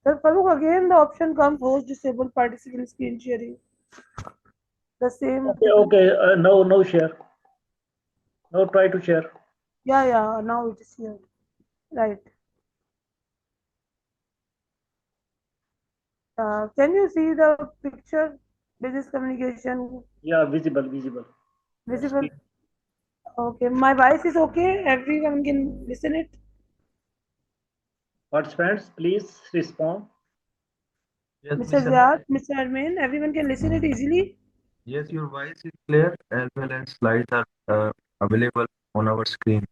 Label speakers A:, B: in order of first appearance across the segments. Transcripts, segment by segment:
A: Sir Farooq, again the option comes host disabled participant screen sharing. The same.
B: Okay, okay. No, no share. No, try to share.
A: Yeah, yeah. Now it is here. Right. Can you see the picture? Business communication
B: Yeah, visible, visible. Let's
A: visible.
B: speak.
A: Okay, my voice is okay. Everyone can listen it.
B: Participants, please respond.
C: Yes,
A: Mr.
C: Mr.
A: Ziad, Mr. Armin, everyone can listen it easily.
C: Yes, your voice is clear as well as slides are available on our screen.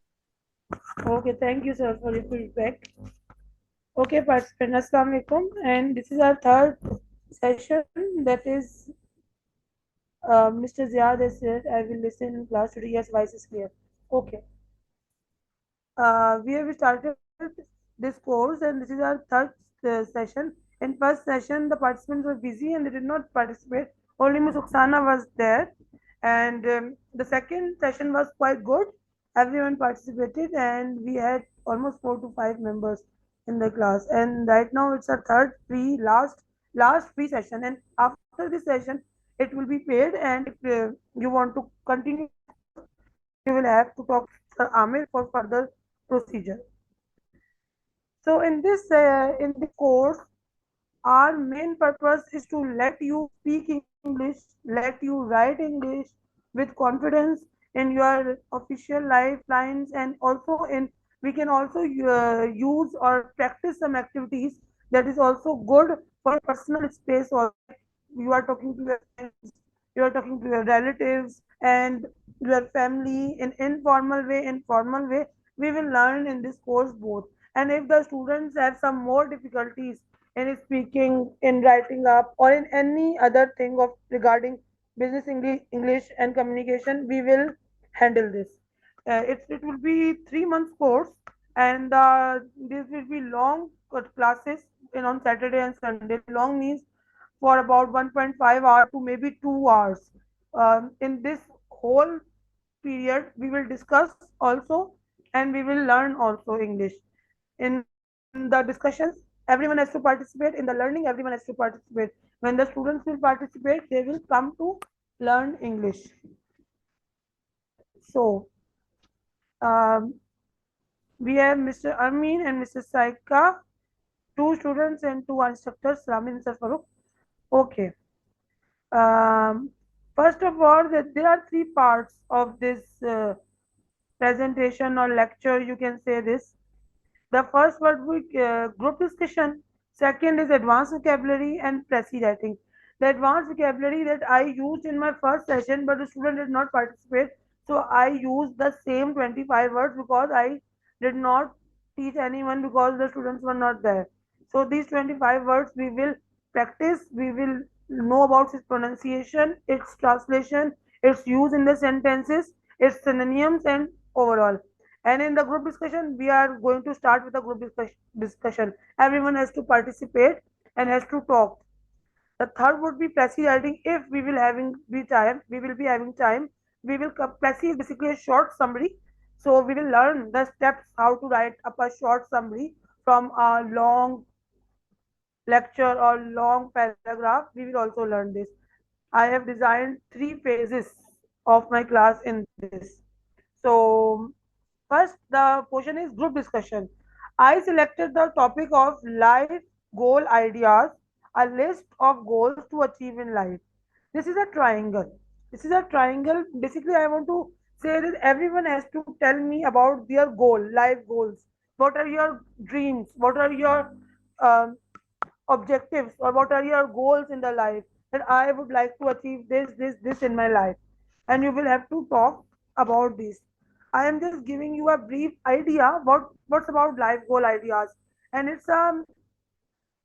A: Okay, thank you, sir, for your feedback. Okay, participant, Assalamu alaikum. And this is our third session. That is, Mr. Ziad has said, I will listen in class today. Yes, voice is clear. Okay. We have started this course, and this is our third session. In first session, the participants were busy and they did not participate. Only Ms. Oksana was there, and the second session was quite good. Everyone participated, and we had almost 4 to 5 members in the class. And right now, it's our third free last free session. And after this session, it will be paid. And if you want to continue this course, you will have to talk to Sir Amir for further procedure. So in this course, our main purpose is to let you speak English, let you write English with confidence in your official lifelines, and also in we can also use or practice some activities that is also good for personal space. Or you are talking to your friends, you are talking to your relatives and your family in informal way, informal way. We will learn in this course both. And if the students have some more difficulties in speaking, in writing up, or in any other thing of regarding business English and communication, we will handle this. It will be 3 months course, and this will be long classes on Saturday and Sunday. Long means for about 1.5 hours to maybe 2 hours. In this whole period, we will discuss also, and we will learn also English. In the discussions, everyone has to participate. In the learning, everyone has to participate. When the students will participate, they will come to learn English. So, um, we have Mr. Amin and Mr. Saika, two students and two instructors, Ramin and Sir Farooq. Okay. Um, First of all, there are three parts of this presentation or lecture. You can say this. The first would be group discussion. Second is advanced vocabulary and precis writing. The advanced vocabulary that I used in my first session, but the student did not participate. So I used the same 25 words because I did not teach anyone because the students were not there. So these 25 words we will practice. We will know about its pronunciation, its translation, its use in the sentences, its synonyms, and overall. And in the group discussion, we are going to start with a group discussion. Everyone has to participate and has to talk. The third would be Plessy writing. If we will having be time, we will be having time. We will Plessy is basically a short summary. So we will learn the steps how to write up a short summary from a long lecture or long paragraph. We will also learn this. I have designed 3 phases of my class in this. So first, the portion is group discussion. I selected the topic of life goal ideas, a list of goals to achieve in life. This is a triangle. This is a triangle. Basically, I want to say that everyone has to tell me about their goal, life goals. What are your dreams? What are your um, objectives, or what are your goals in the life? That I would like to achieve this in my life, and you will have to talk about this. I am just giving you a brief idea what's about life goal ideas. And it's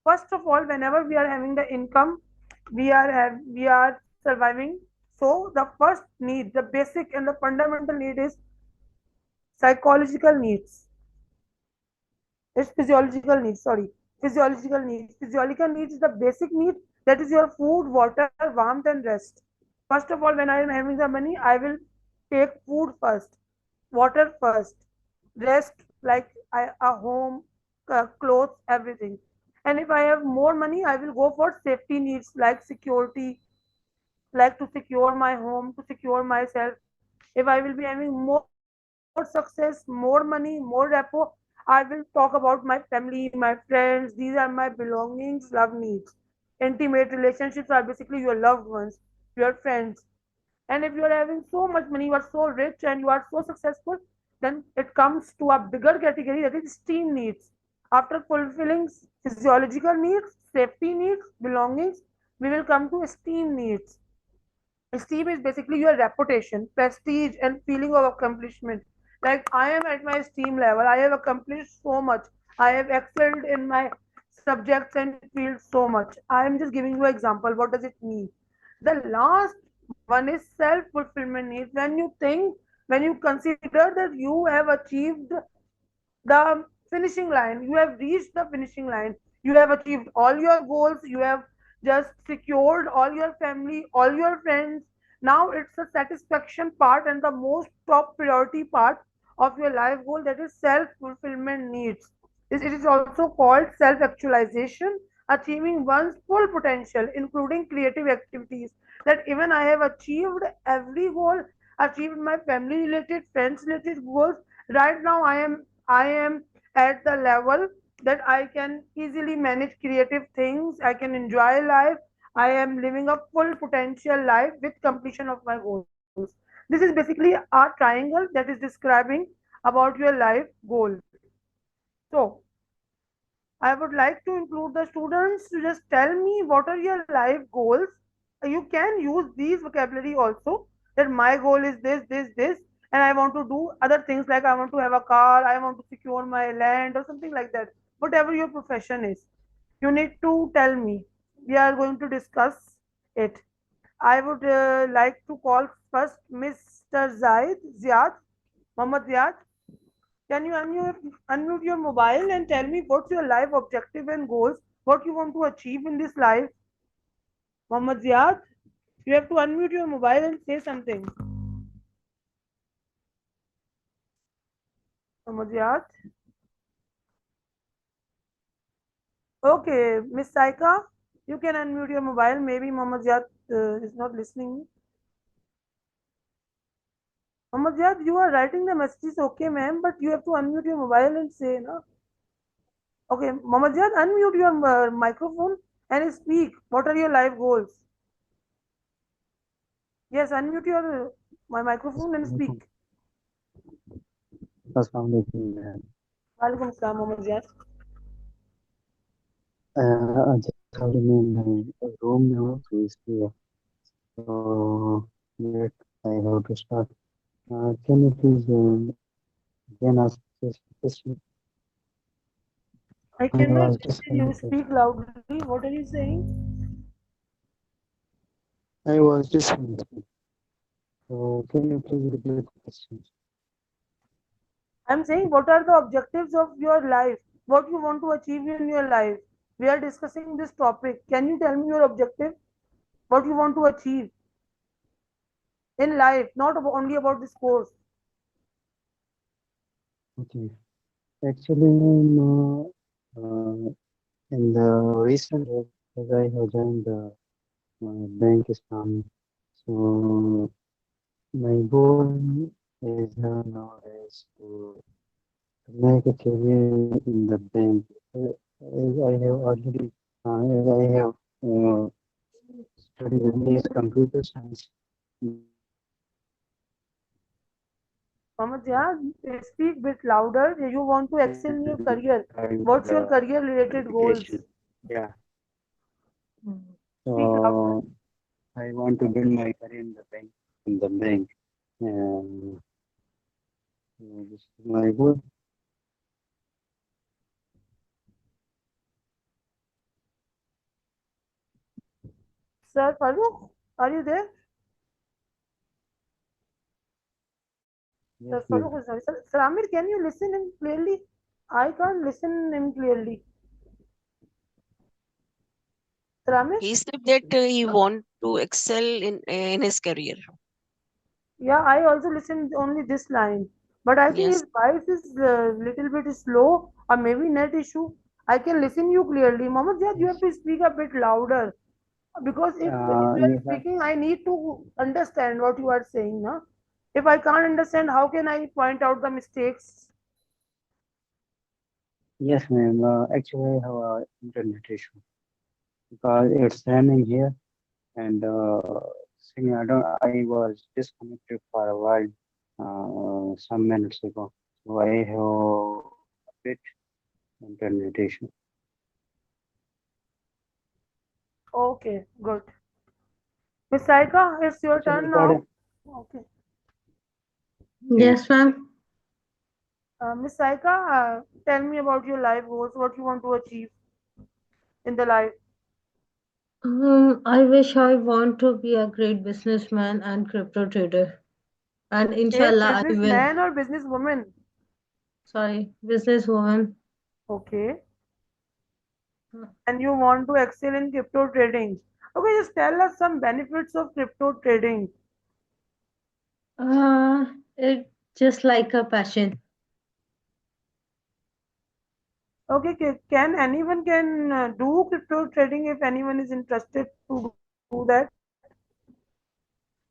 A: first of all, whenever we are having the income, we are surviving. So the first need, the basic and the fundamental need is psychological needs. It's physiological needs, sorry. Physiological needs. Physiological needs is the basic need, that is your food, water, warmth, and rest. First of all, when I am having the money, I will take food first, water first, rest like a home, clothes, everything. And if I have more money, I will go for safety needs like security, like to secure my home, to secure myself. If I will be having more success, more money, more repo, I will talk about my family, my friends. These are my belongings, love needs. Intimate relationships are basically your loved ones, your friends. And if you are having so much money, you are so rich and you are so successful, then it comes to a bigger category, that is esteem needs. After fulfilling physiological needs, safety needs, belongings, we will come to esteem needs. Esteem is basically your reputation, prestige, and feeling of accomplishment. Like I am at my esteem level, I have accomplished so much, I have excelled in my subjects and fields so much. I am just giving you an example. What does it mean? The last one is self fulfillment needs. When you think, when you consider that you have achieved the finishing line, you have reached the finishing line, you have achieved all your goals, you have just secured all your family, all your friends. Now it's a satisfaction part and the most top priority part of your life goal, that is self fulfillment needs. It is also called self actualization, achieving one's full potential including creative activities. That even I have achieved every goal, achieved my family related, friends related goals. Right now I am at the level that I can easily manage creative things, I can enjoy life, I am living a full potential life with completion of my goals. This is basically a triangle that is describing about your life goal. So I would like to include the students to just tell me what are your life goals. You can use these vocabulary also, that my goal is this, and I want to do other things like I want to have a car, I want to secure my land or something like that. Whatever your profession is, you need to tell me. We are going to discuss it. I would like to call first Mr. Ziad, Mohammed Ziad. Can you unmute your mobile and tell me what's your life objective and goals? What you want to achieve in this life? Mohammed Ziad, you have to unmute your mobile and say something. Mohammed Ziad. Okay, Miss Saika, you can unmute your mobile. Maybe Mohammed Ziad is not listening. Mohammed Ziad, you are writing the messages, okay, ma'am, but you have to unmute your mobile and say, no? Okay, Mohammed Ziad, unmute your microphone and speak. What are your life goals? Yes, unmute your my microphone and
D: Assalamualaikum.
A: speak.
D: Assalamualaikum, ma'am.
A: Walaikum Assalam, Mohammed Ziad.
D: I just have in my room now, so it's clear. So, yet I have to start. Can you please again ask this question?
A: I
D: I
A: cannot
D: was
A: listen you.
D: disconnected.
A: Speak loudly. What are you saying?
D: I was disconnected. So, can you please repeat the question?
A: I'm saying, what are the objectives of your life? What you want to achieve in your life? We are discussing this topic. Can you tell me your objective? What you want to achieve in life, not only about this course.
D: Okay. Actually, in the recent years, as I have joined the Bank Islam, so my goal is nowadays to make a career in the bank. As I have already, as I have studied MBA computer science.
A: Mohammed Ziad, speak bit louder. You want to excel in your career. What's your career related goals?
D: Yeah.
A: Speak louder.
D: So I want to build my career in the bank. And this is my goal.
A: Sir Farooq, are you there?
D: Yes,
A: Sir
D: ma'am.
A: Farooq is sorry. Sir Amir, can you listen him clearly? I can't listen him clearly. Sir Amir?
E: He said that he want to excel in his career.
A: Yeah, I also listened only this line. But I think
E: Yes.
A: his voice is little bit slow or maybe net issue. I can listen you clearly. Mohammed Ziad, you have to speak a bit louder because if when you are
D: You have,
A: speaking, I need to understand what you are saying. Na? If I can't understand, how can I point out the mistakes?
D: yes, ma'am. Actually, I have a internet issue because it's raining here, and I was disconnected for a while, some minutes ago. So I have a bit internet issue.
A: Okay, good. Miss Saika, it's your
D: Actually,
A: turn now.
D: regarding,
A: Okay.
F: Yes, ma'am.
A: Miss Saika, tell me about your life goals, what you want to achieve in the life.
F: I wish I want to be a great businessman and crypto trader. And
A: Great
F: inshallah, I will.
A: businessman or businesswoman?
F: Sorry, businesswoman.
A: Okay. And you want to excel in crypto trading. Okay, just tell us some benefits of crypto trading.
F: It just like a passion.
A: Okay, can anyone can do crypto trading if anyone is interested to do that?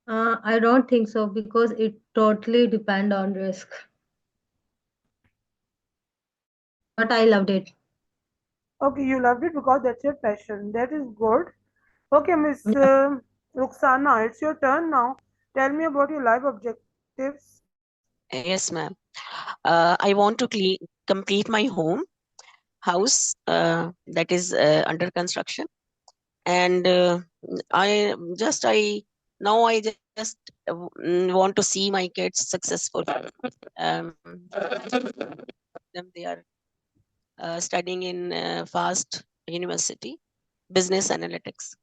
F: I don't think so because it totally depend on risk. But I loved it.
A: Okay, you loved it because that's your passion. That is good. Okay, Miss
F: Yeah.
A: Ruxana, it's your turn now. Tell me about your life objectives.
E: Yes, ma'am. I want to complete my house that is under construction, and I now I just want to see my kids successful. They are studying in FAST University, business analytics.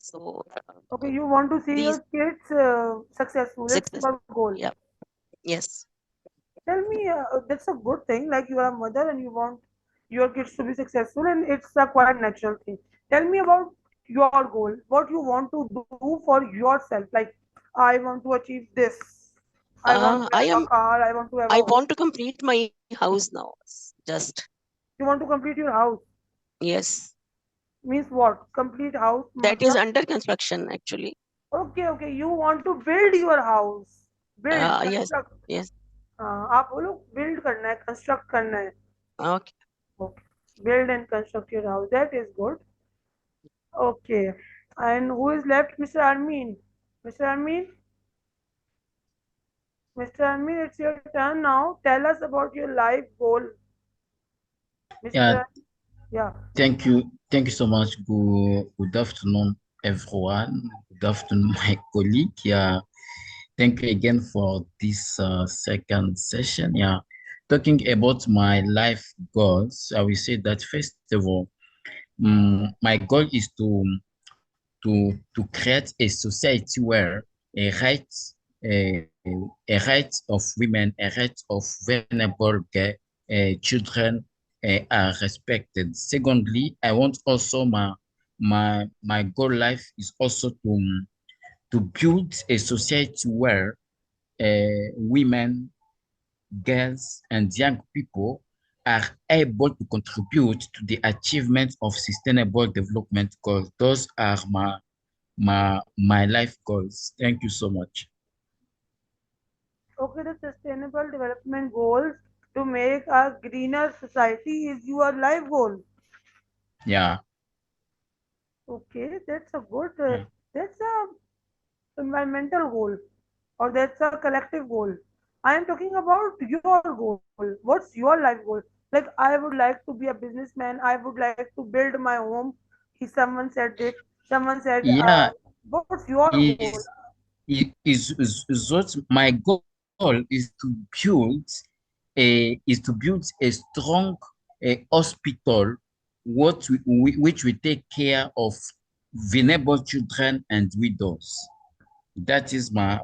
E: So
A: Okay, you want to see
E: these
A: your kids successful. It's
E: success,
A: your goal.
E: yeah, yes.
A: Tell me, that's a good thing. Like you are a mother and you want your kids to be successful, and it's a quite natural thing. Tell me about your goal. What you want to do for yourself. Like, I want to achieve this. I want to
E: I
A: have a
E: am.
A: car. I want to have
E: I
A: a home.
E: want to complete my house now. Just
A: You want to complete your house.
E: yes,
A: Means what? Complete house.
E: that is
A: Matlab,
E: under construction actually.
A: okay, okay. You want to build your house. Build,
E: Yes,
A: construct.
E: yes.
A: आप बोलो build करना है, construct करना है.
E: Okay.
A: Okay. Build and construct your house. That is good. Okay. And who is left? Mr. Armin. Mr. Armin? Mr. Armin, it's your turn now. Tell us about your life goal.
G: Yeah,
A: Mr. Yeah.
G: thank you. Thank you so much. Good afternoon, everyone. Good afternoon, my colleague. Yeah, thank you again for this second session. Yeah, talking about my life goals, I will say that first of all, my goal is to create a society where a right a, a right of women, a right of vulnerable children are respected. Secondly, I want also my goal life is also to build a society where women, girls, and young people are able to contribute to the achievement of sustainable development goals. Those are my life goals. Thank you so much.
A: Okay, the sustainable development goals to make a greener society is your life goal.
G: Yeah.
A: Okay, that's a good,
G: Yeah.
A: that's a environmental goal or that's a collective goal. I am talking about your goal. What's your life goal? Like, I would like to be a businessman. I would like to build my home. If someone said it, someone said,
G: Yeah,
A: what's your goal?
G: is what my goal is to build a strong hospital which will take care of vulnerable children and widows. That is my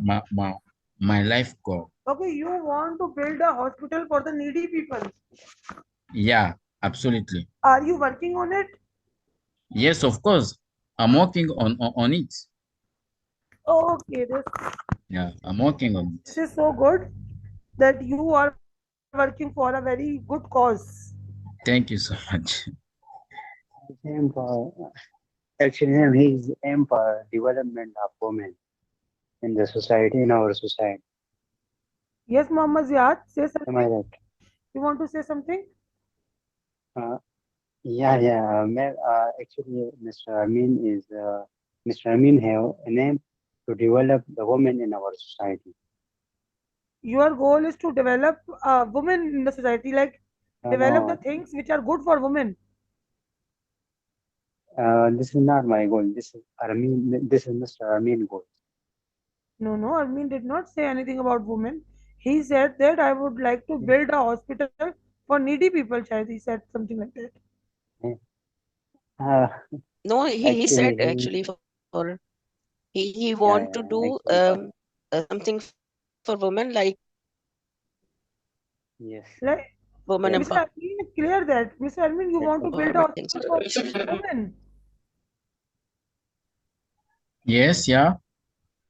G: life goal.
A: Okay, you want to build a hospital for the needy people.
G: Yeah, absolutely.
A: Are you working on it?
G: Yes, of course. I'm working on it.
A: Okay,
G: Yeah, I'm working on it.
A: this is so good that you are working for a very good cause.
G: Thank you so much.
D: His aim for actually his aim for development of women in the society, in our society.
A: Yes, Muhammad Ziad, say
D: Am I
A: something.
D: right?
A: You want to say something?
D: Yeah. Ma'am, actually, Mr. Amin have an aim to develop the women in our society.
A: Your goal is to develop women in the society, like develop the
D: No,
A: things which are good for women.
D: this is not my goal. This is Mr. Amin goal.
A: No, no, Armin did not say anything about women. He said that I would like to build a hospital for needy people. Child, he said something like that.
D: Uh,
E: No, he
D: actually,
E: said actually for he want to do
D: actually,
E: something for women, like
D: yes,
A: Like
E: women
D: yes.
A: Mr. Armin, clear that. Mr. Armin, you want to build a
E: empowerment things.
A: hospital for women.
G: Yes, yeah.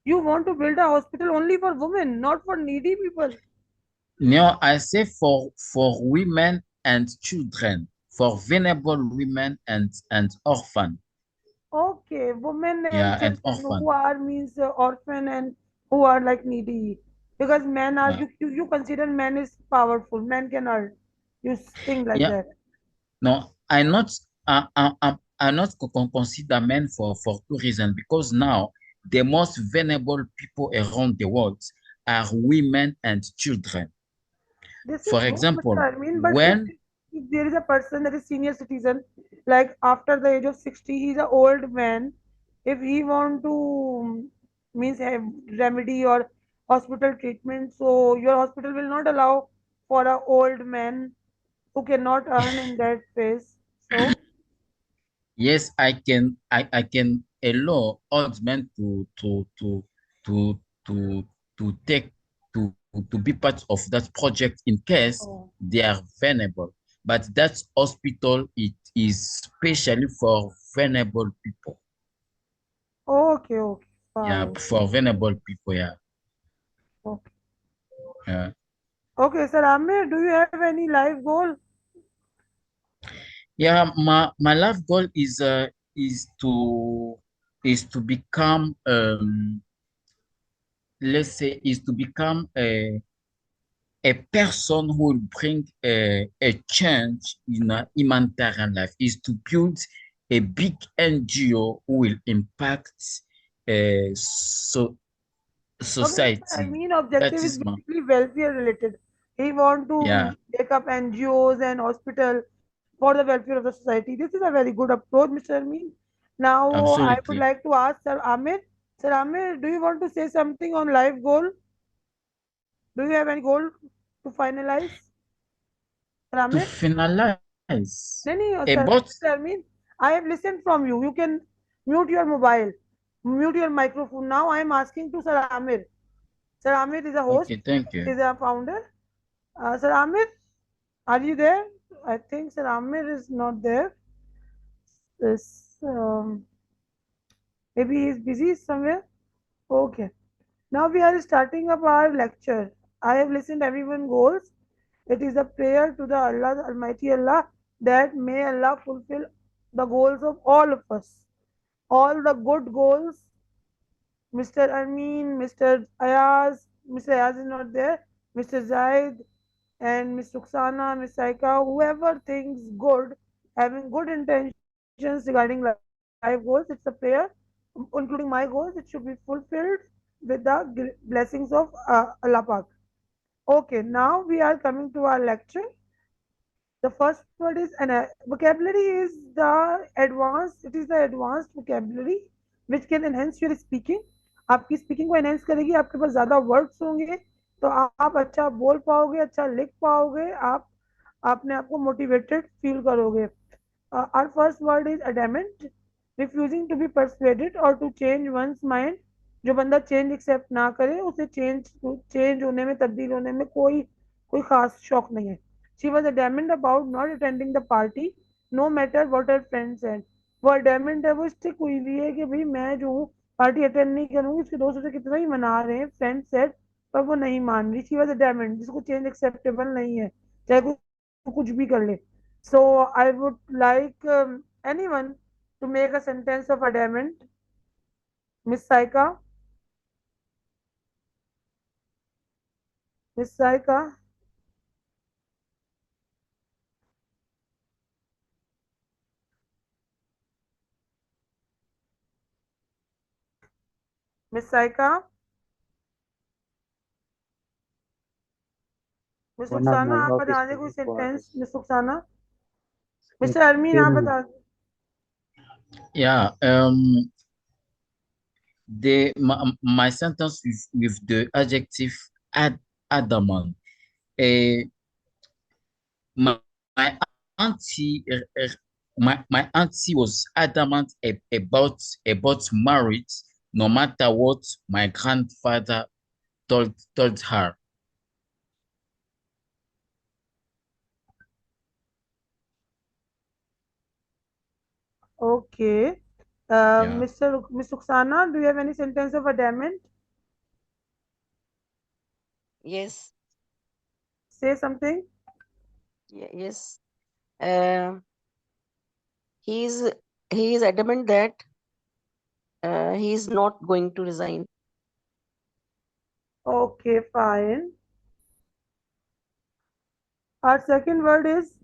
A: You want to build a hospital only for women, not for needy people.
G: No, I say for women and children, for vulnerable women and orphan.
A: Okay, women and
G: Yeah, and
A: children
G: orphan.
A: who are means orphan and who are like needy. Because men are
G: Yeah.
A: you consider men is powerful. Men can earn. You think like
G: Yeah.
A: that.
G: No, I not consider men for two reasons because now the most vulnerable people around the world are women and children.
A: This is
G: For
A: true, Mr.
G: example,
A: Armin, but
G: when
A: if there is a person that is senior citizen, like after the age of 60, he's an old man. If he want to means have remedy or hospital treatment, so your hospital will not allow for a old man who cannot earn in that phase. So,
G: yes, I can allow old men to to to take to be part of that project in case
A: oh,
G: they are vulnerable. But that hospital it is specially for vulnerable people.
A: okay, okay,
G: Yeah,
A: fine.
G: for vulnerable people. Yeah.
A: Okay,
G: Yeah.
A: okay, sir Amir, do you have any life goal?
G: Yeah, my life goal is to become let's say is to become a person who will bring a change in a humanitarian life, is to build a big NGO who will impact
A: Okay, Mr.
G: society.
A: Amin
G: That
A: objective is
G: is my
A: basically welfare related. He want to
G: yeah,
A: take up NGOs and hospital for the welfare of the society. This is a very good approach, Mr. Amin. Now I would
G: absolutely.
A: like to ask Sir Amir. Sir Amir, do you want to say something on life goal? Do you have any goal to finalize? Sir
G: To
A: Amir?
G: finalize
A: No, no, sir.
G: about
A: Mr. Amin, I have listened from you. You can mute your mobile, mute your microphone. Now I am asking to Sir Amir. Sir Amir is a host,
G: okay, thank you.
A: is a founder. Sir Amir, are you there? I think Sir Amir is not there. This, maybe he is busy somewhere. Okay. Now we are starting up our lecture. I have listened everyone goals. It is a prayer to the Allah, the Almighty Allah, that may Allah fulfill the goals of all of us. All the good goals. Mr. Amin, Mr. Ayaz is not there. Mr. Zaid and Miss Ruxana, Miss Saika, whoever thinks good, having good intentions regarding life goals, it's a prayer, including my goals, it should be fulfilled with the blessings of Allah Pak. Okay, now we are coming to our lecture. The first word is vocabulary is the advanced vocabulary which can enhance your speaking. आपकी speaking को enhance करेगी, आपके पास ज़्यादा words होंगे तो आप अच्छा बोल पाओगे, अच्छा लिख पाओगे, आप अपने आप को मोटिवेटेड फील करोगे. Our first word is adamant, refusing to be persuaded or to change one's mind. जो बंदा चेंज एक्सेप्ट ना करे उसे चेंज होने में, तब्दील होने में कोई खास शौक नहीं है. She was adamant about not attending the party, no matter what her friends said. वो adamant है, वो स्टिक हुई हुई है कि भाई मैं जो हूँ पार्टी अटेंड नहीं करूंगी, उसके दोस्त उसे कितना ही मना रहे हैं, फ्रेंड सेड, पर वो नहीं मान रही. She was adamant, जिसको चेंज एक्सेप्टेबल नहीं है, चाहे कोई कुछ भी कर ले. So I would like anyone to make a sentence of adamant. Miss Saika, Miss Saika, Miss Saika, Miss
D: one of
A: Suksana,
D: my
A: आप
D: office
A: बता दें कोई
D: colleague
A: sentence.
D: was
A: miss Suksana, mister Armeen आप
D: speaking.
A: बता दें.
G: Yeah, my sentence with the adjective adamant. Uh, my, my auntie my auntie was adamant about marriage, no matter what my grandfather told her.
A: Okay.
G: Yeah.
A: Miss Suksana, do you have any sentence of adamant?
E: Yes,
A: Say something.
E: yes. Uh, he's he is adamant that he is not going to resign.
A: Okay, fine. Our second word is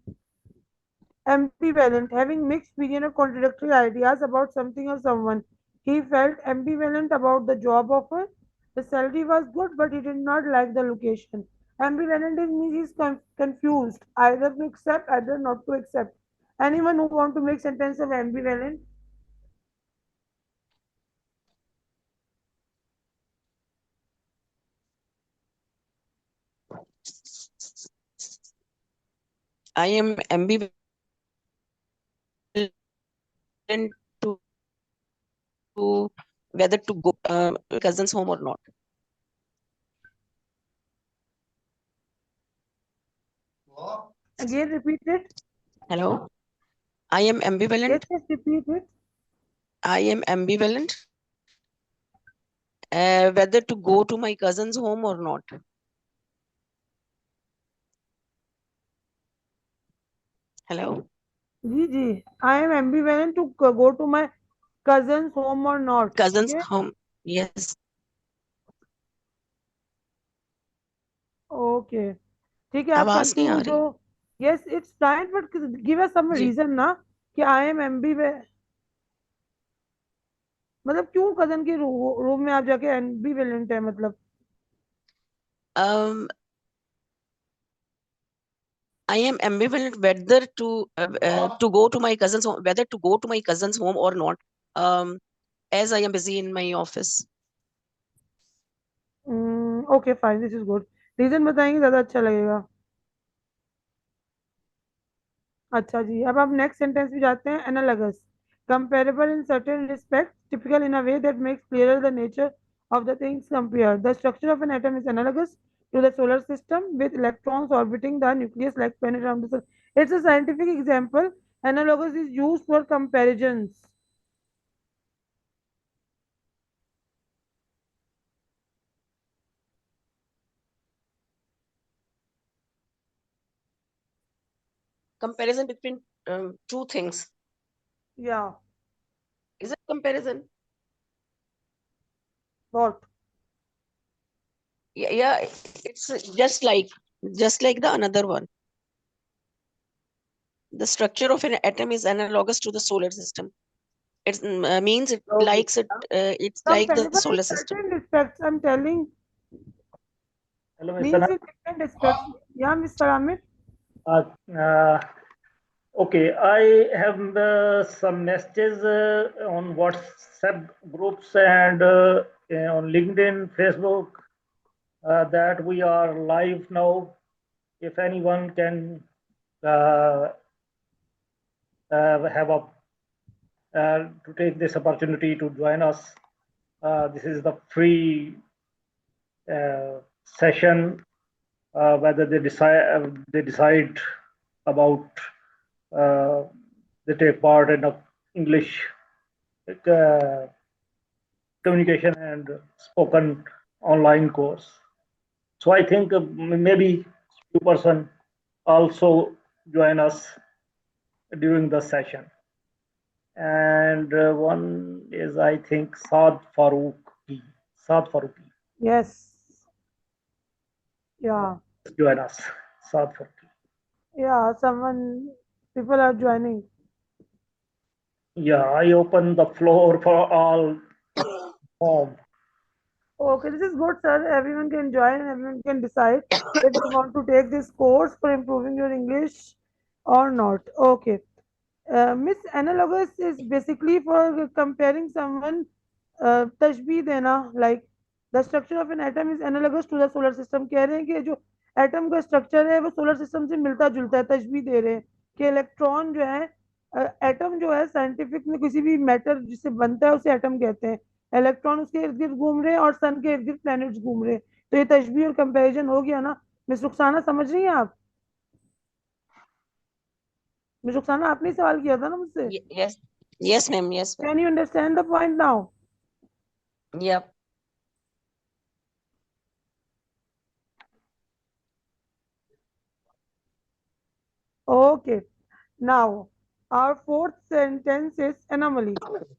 A: ambivalent, having mixed opinion or contradictory ideas about something or someone. He felt ambivalent about the job offer. The salary was good, but he did not like the location. Ambivalent means he's confused, either to accept, either not to accept. Anyone who want to make sentence of ambivalent?
E: I am ambivalent to, to whether to go cousin's home or not.
A: Again, repeat it.
E: Hello, I am
A: Yes,
E: ambivalent.
A: yes, repeat it.
E: I am ambivalent whether to go to my cousin's home or not. Hello.
A: Ji. I am ambivalent to go to my cousin's home or not.
E: Cousin's
A: Okay.
E: home. Yes.
A: Okay. ठीक है, आप
E: आवाज नहीं आ
A: confuse
E: रही.
A: हो. Yes, it's fine, but give us some
E: ji.
A: reason ना कि I am ambivalent. मतलब क्यों कजन के रूम में आप जाके ambivalent है मतलब.
E: Um, I am ambivalent whether to go to my cousin's home, whether to go to my cousin's home or not. As I am busy in my office.
A: Okay, fine, this is good. Reason बताएंगे ज्यादा अच्छा लगेगा. अच्छा जी, अब हम next sentence पे जाते हैं. Analogous, comparable in certain respects, typical in a way that makes clearer the nature of the things compared. The structure of an atom is analogous to the solar system, with electrons orbiting the nucleus like planet around the sun. It's a scientific example. Analogous is used for comparisons.
E: Comparison between two things.
A: Yeah.
E: Is it comparison?
A: What?
E: Yeah, it's just like the another one. The structure of an atom is analogous to the solar system. It means it likes it. It's like the
A: Comparable in
E: solar system.
A: certain respects, I'm telling,
B: Hello,
A: means
B: Mr.
A: in different respects. Yeah, Mr. Amit.
B: Okay, I have some messages on WhatsApp groups and on LinkedIn, Facebook that we are live now. If anyone can have to take this opportunity to join us, this is the free session. Whether they decide about they take part in a English communication and spoken online course. So I think maybe few person also join us during the session. And one is, I think, Saad Faruqi. Saad Faruqi.
A: Yes. Yeah.
B: Join us. Saad Faruqi.
A: Yeah. People are joining.
B: Yeah, I open the floor for all form.
A: Okay, this is good, sir. Everyone can join and everyone can decide if you want to take this course for improving your English or not. Okay. Miss analogous is basically for comparing someone, तशबीह देना, like the structure of an atom is analogous to the solar system. कह रहे हैं कि जो atom का structure है वो solar system से मिलता जुलता है, तशबीह दे रहे हैं कि इलेक्ट्रॉन जो है, एटम जो है साइंटिफिक में किसी भी मैटर जिससे बनता है उसे एटम कहते हैं, इलेक्ट्रॉन उसके इर्द गिर्द घूम रहे हैं और सन के इर्द गिर्द प्लैनेट्स घूम रहे हैं, तो ये तशबीह और कंपैरिजन हो गया ना। मिस रुखसाना समझ रही हैं आप? मिस रुखसाना आपने ही सवाल किया था ना मुझसे?
E: Yes. Yes, ma'am. Yes, ma'am.
A: Can you understand the point now?
E: Yep.
A: Okay. Now, our fourth sentence is anomaly,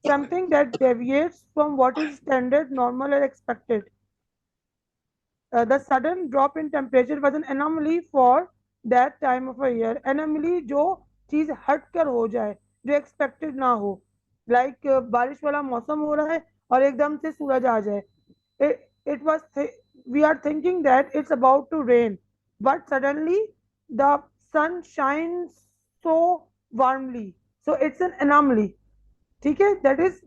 A: something that deviates from what is standard, normal, or expected. The sudden drop in temperature was an anomaly for that time of a year. Anomaly जो चीज हट कर हो जाए, जो expected ना हो, like बारिश वाला मौसम हो रहा है और एकदम से सूरज आ जाए. It was we are thinking that it's about to rain, but suddenly the sun shines so warmly. So it's an anomaly. ठीक है? That is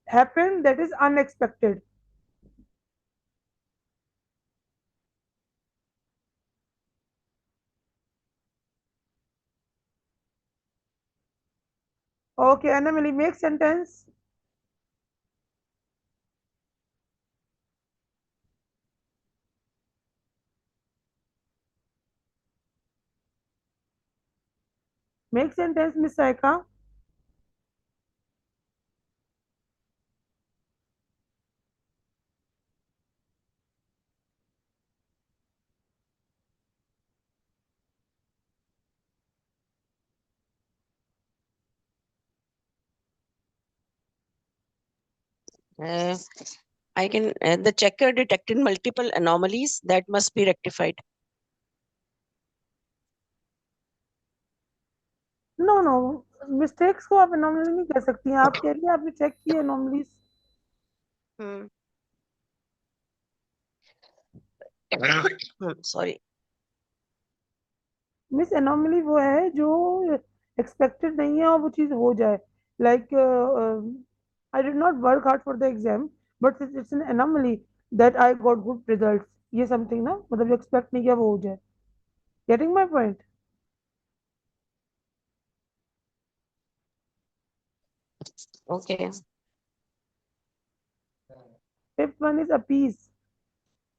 A: happened. That is unexpected. Okay, anomaly. Make sentence. Make sentence, Miss Saika.
E: I can. The checker detected multiple anomalies that must be rectified.
A: No no, mistakes को आप anomaly नहीं कह सकती हैं. आप कह रही हैं आपने चेक की एनोमलीज.
E: Sorry.
A: मिस एनोमली वो है जो एक्सपेक्टेड नहीं है और वो चीज हो जाए. Like I did not work hard for the exam but it's an anomaly that I got good result. ये समथिंग ना, मतलब जो एक्सपेक्ट नहीं किया वो हो जाए. Getting my point?
E: Okay.
A: Fifth one is appease,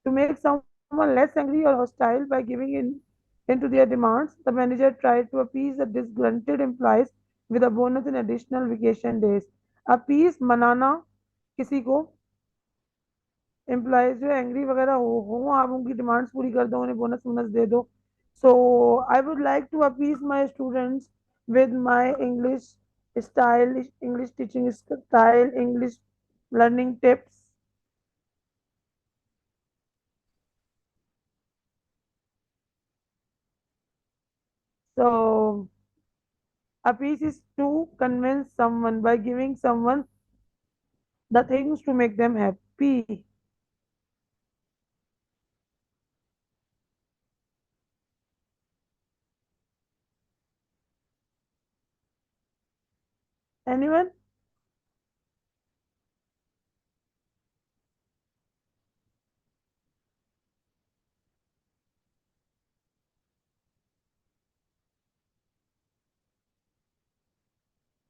A: to make someone less angry or hostile by giving into their demands. The manager tried to appease the disgruntled employees with a bonus in additional vacation days. Appease, मनाना किसी को, employees जो angry वगैरह हो आप उनकी demands पूरी कर दो, उन्हें बोनस वोनस दे दो. So I would like to appease my students with my English style, English teaching style, English learning tips. So appease is to convince someone by giving someone the things to make them happy. Anyone?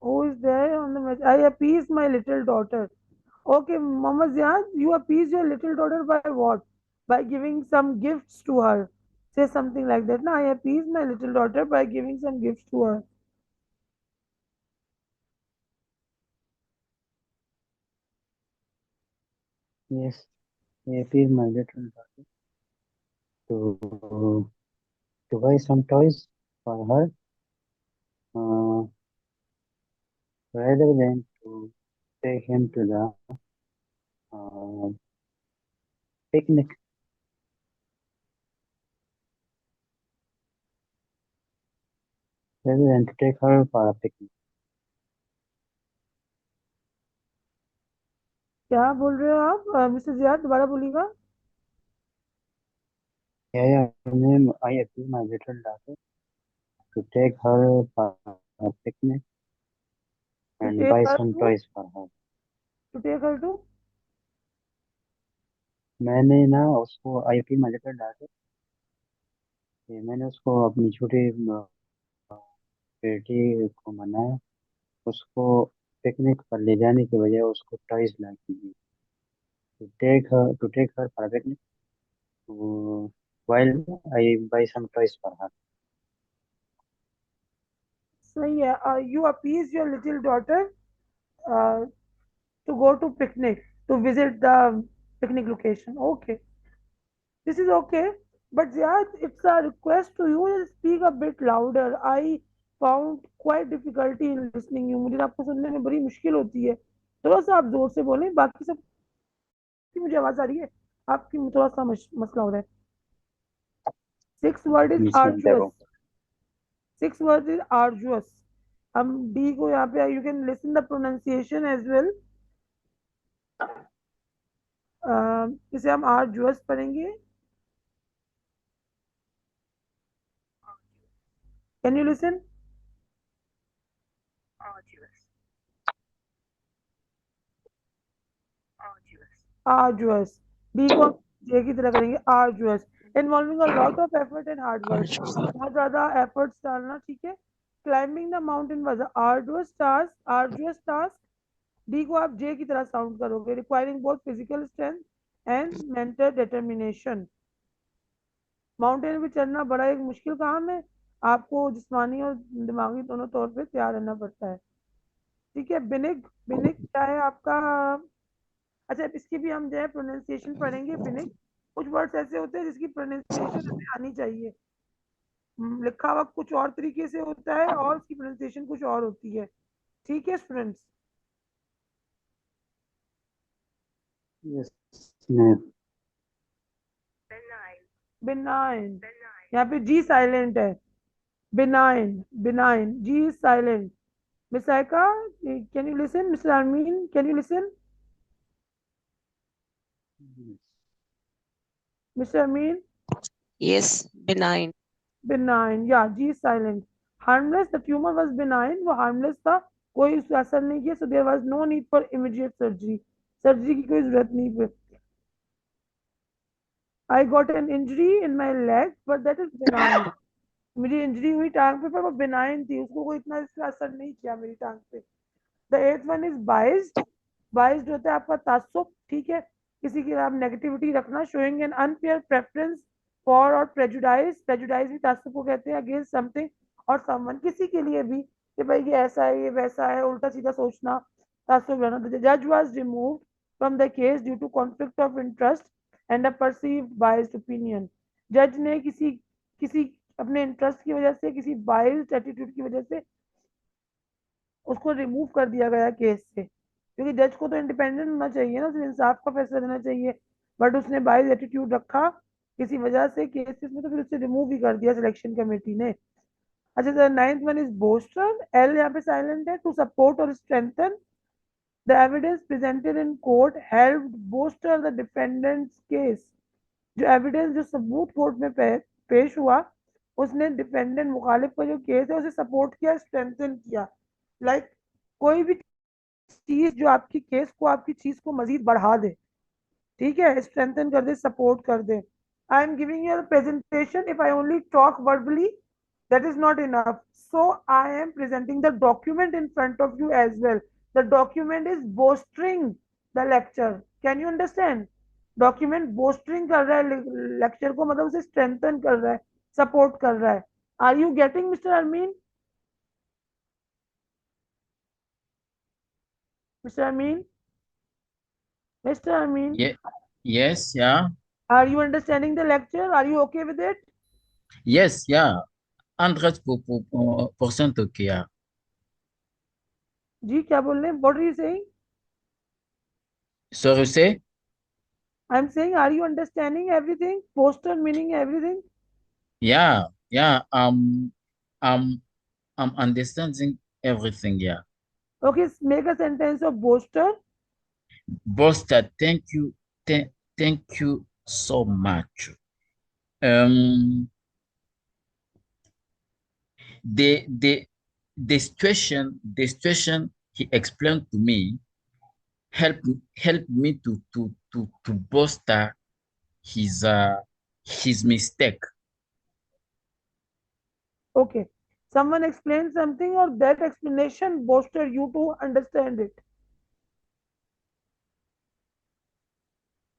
A: Who is there on the message? I appease my little daughter. Okay, Mama Ziad, you appease your little daughter by what? By giving some gifts to her. Say something like that. No, I appease my little daughter by giving some gifts to her.
D: Yes, I appease my little daughter to buy some toys for her. rather than to take him to the picnic. Rather than to take her for a picnic.
A: क्या बोल रहे हो आप mister Ziyad, दोबारा बोलिएगा.
D: Yeah, ma'am, I agree my little daughter to take her for a picnic
A: To
D: and
A: take
D: buy
A: her
D: some
A: to
D: toys for her.
A: to take her to
D: मैंने ना उसको I agree my little daughter मैंने उसको अपनी छोटी बेटी को मनाया, उसको पिकनिक पर ले जाने के बजाय उसको टॉयज ला के दी. To take her for a picnic while I buy some toys for her.
A: सही है. You appease your little daughter uh, to go to picnic, to visit the picnic location. Okay, this is okay. But yeah, it's a request to you to speak a bit louder. I found quite difficulty in listening you. मुझे आपको सुनने में बड़ी मुश्किल होती है. थोड़ा सा आप जोर से बोलें. बाकी सब की मुझे आवाज आ रही है. आपकी थोड़ा सा मसला हो रहा है. 6 word is arduous. 6 word is arduous. हम डी को यहाँ पे you can listen the pronunciation as well. इसे हम arduous पढ़ेंगे. Can you listen? Arduous. D को जे की तरह करेंगे. Arduous. Involving a lot of effort and hard work. बहुत ज्यादा efforts डालना. ठीक है. Climbing the mountain was an arduous task. Arduous task. D को आप जे की तरह साउंड करोगे. Requiring both physical strength and mental determination. Mountain पे चढ़ना बड़ा एक मुश्किल काम है. आपको जिस्मानी और दिमागी दोनों तौर पे तैयार रहना पड़ता है. ठीक है. बिनिक बिनिक क्या है आपका? अच्छा, इसकी भी हम जो है प्रोनाउंसिएशन पढ़ेंगे. बिनिक कुछ वर्ड्स ऐसे होते हैं जिसकी प्रोनाउंसिएशन हमें आनी चाहिए. लिखा हुआ कुछ और तरीके से होता है और उसकी प्रोनाउंसिएशन कुछ और होती है. ठीक है स्टूडेंट्स.
D: Yes, ma'am.
A: बिनाइन. यहाँ पे जी साइलेंट है. Benign benign. G is silent. Miss Aika, can you listen? Mr. Armin, can you listen? Mr. Armin?
E: Yes, benign.
A: Benign. Yeah, G is silent. Harmless, the tumor was benign. वो harmless था. कोई उसका असर नहीं किया. So there was no need for immediate surgery. Surgery की कोई जरूरत नहीं पड़ी. I got an injury in my leg, but that is benign. मुझे इंजरी हुई टांग पे, पर वो benign थी. उसको कोई इतना इसका असर नहीं किया मेरी टांग पे. The eighth one is biased. Biased होता है आपका तासुब. ठीक है. किसी की आप नेगेटिविटी रखना. Showing an unfair preference for और prejudice. Prejudice भी तासुब को कहते हैं. Against something और someone. किसी के लिए भी कि भाई ये ऐसा है, ये वैसा है, उल्टा सीधा सोचना, तासुब रहना. The judge was removed from the case due to conflict of interest and a perceived biased opinion. जज ने किसी किसी अपने इंटरेस्ट की वजह से, किसी बाइस्ड एटीट्यूड की वजह से उसको रिमूव कर दिया गया केस से. क्योंकि जज को तो इंडिपेंडेंट होना चाहिए ना, उसे इंसाफ का फैसला देना चाहिए. बट उसने बाइस एटीट्यूड रखा किसी वजह से केसेस में, तो फिर उसे रिमूव ही कर दिया सिलेक्शन कमेटी ने. अच्छा sir, 9th one is booster. L यहाँ पे साइलेंट है. टू सपोर्ट और strengthen the evidence presented in court helped booster the defendants case. जो एविडेंस, जो सबूत कोर्ट में पेश हुआ, उसने डिफेंडेंट मुखालिफ का जो केस है उसे सपोर्ट किया, स्ट्रेंथन किया. लाइक कोई भी चीज जो आपकी केस को, आपकी चीज को मजीद बढ़ा दे. ठीक है. स्ट्रेंथन कर दे, सपोर्ट कर दे. I am giving you presentation. If I only talk verbally, that is not enough. So I am presenting the document in front of you as well. The document is bolstering the lecture. Can you understand? Document bolstering कर रहा है lecture को, मतलब उसे strengthen कर रहा है, support कर रहा है. Are you getting, Mr. Armin? Mr. Armin? Mr. Armin?
G: Yeah. Yes, yeah.
A: Are you understanding the lecture? Are you okay with it?
G: Yes, yeah. 100% okay, yeah.
A: जी क्या बोल रहे हैं? What are you saying?
G: Sorry, say?
A: I'm saying, are you understanding everything? Poster meaning everything?
G: Yeah, yeah. I'm understanding everything. Yeah.
A: Okay, make a sentence of poster.
G: Buster, thank you so much. Um, the the the situation he explained to me helped me to bolster his mistake.
A: Okay. Someone explained something or that explanation boosted you to understand it.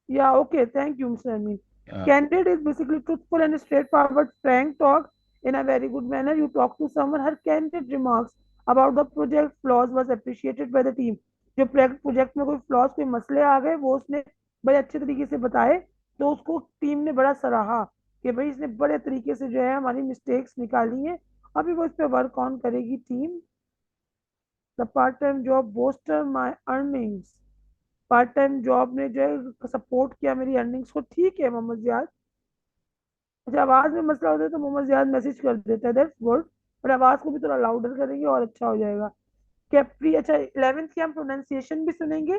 A: Yeah, okay. Thank you, Mr. Amin. Candid is basically truthful and straightforward, frank talk in a very good manner. You talk to someone, her candid remarks about the project flaws was appreciated by the team. जो project में कोई flaws कोई मसले आ गए वो उसने बड़े अच्छे तरीके से बताए, तो उसको टीम ने बड़ा सराहा कि भाई इसने बड़े तरीके से जो है हमारी मिस्टेक्स निकाली हैं, अभी वो इस पर वर्क ऑन करेगी team. The part time job booster my earnings. Part time job ने जो है सपोर्ट किया मेरी अर्निंग्स को. ठीक है मोहम्मद जियाद. अच्छा, आवाज में मसला होता है तो मोहम्मद जियाद मैसेज कर देता है, दैट्स गुड. और आवाज को भी थोड़ा लाउडर करेंगे और अच्छा हो जाएगा. कैप्री. अच्छा, 11th की हम प्रोनाउंसिएशन भी सुनेंगे.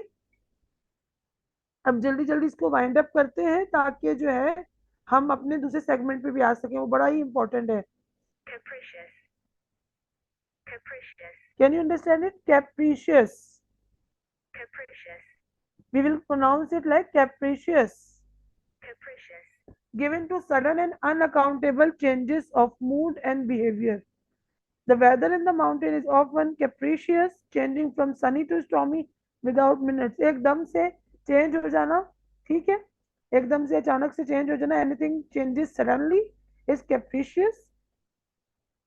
A: अब जल्दी जल्दी इसको वाइंड अप करते हैं ताकि जो है हम अपने दूसरे सेगमेंट पे भी आ सकें, वो बड़ा ही इंपॉर्टेंट है. Can you understand it? Capricious. We will pronounce it like capricious. Given to sudden and unaccountable changes of mood and behavior. The weather in the mountain is often capricious, changing from sunny to stormy without minutes. एकदम से change हो जाना. ठीक है, एकदम से अचानक से चेंज हो जाना. Anything changes suddenly is capricious.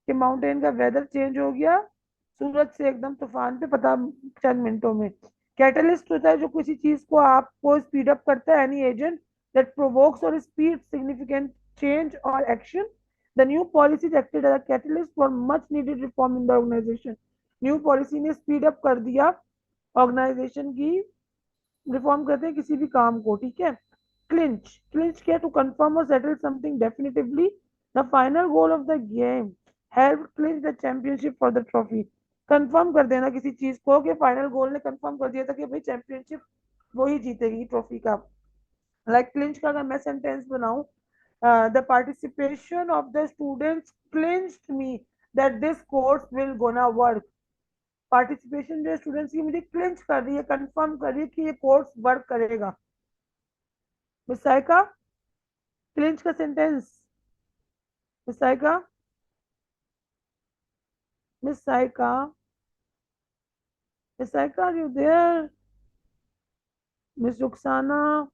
A: कि माउंटेन का वेदर चेंज हो गया सूरज से एकदम तूफान पे पता चंद मिनटों में. कैटलिस्ट होता है जो किसी चीज को आपको स्पीड अप करता है. एनी एजेंट दैट प्रोवोक्स और स्पीड सिग्निफिकेंट चेंज और action. The new policy acted as a catalyst for much needed reform in the organisation. New policy ने स्पीड अप कर दिया ऑर्गेनाइजेशन की. रिफॉर्म करते हैं किसी भी काम को. ठीक है. क्लिंच. क्लिंच किया टू कंफर्म और settle something definitively. The final goal of the game help clinch the championship for the trophy. Confirm कर देना किसी चीज को कि फाइनल गोल ने कंफर्म कर दिया था कि भाई चैंपियनशिप वो ही जीतेगी ट्रॉफी का. लाइक क्लिंच का अगर मैं सेंटेंस बनाऊं, the participation of the students clinched me that this course will gonna work. Participation जो स्टूडेंट्स की मुझे क्लिंच कर रही है, कंफर्म कर रही है कि ये कोर्स वर्क करेगा. मिसाइका, क्लिंच का सेंटेंस. मिसाइका. मिसाइका. मिसाइका, are you there? Miss Rukhsana.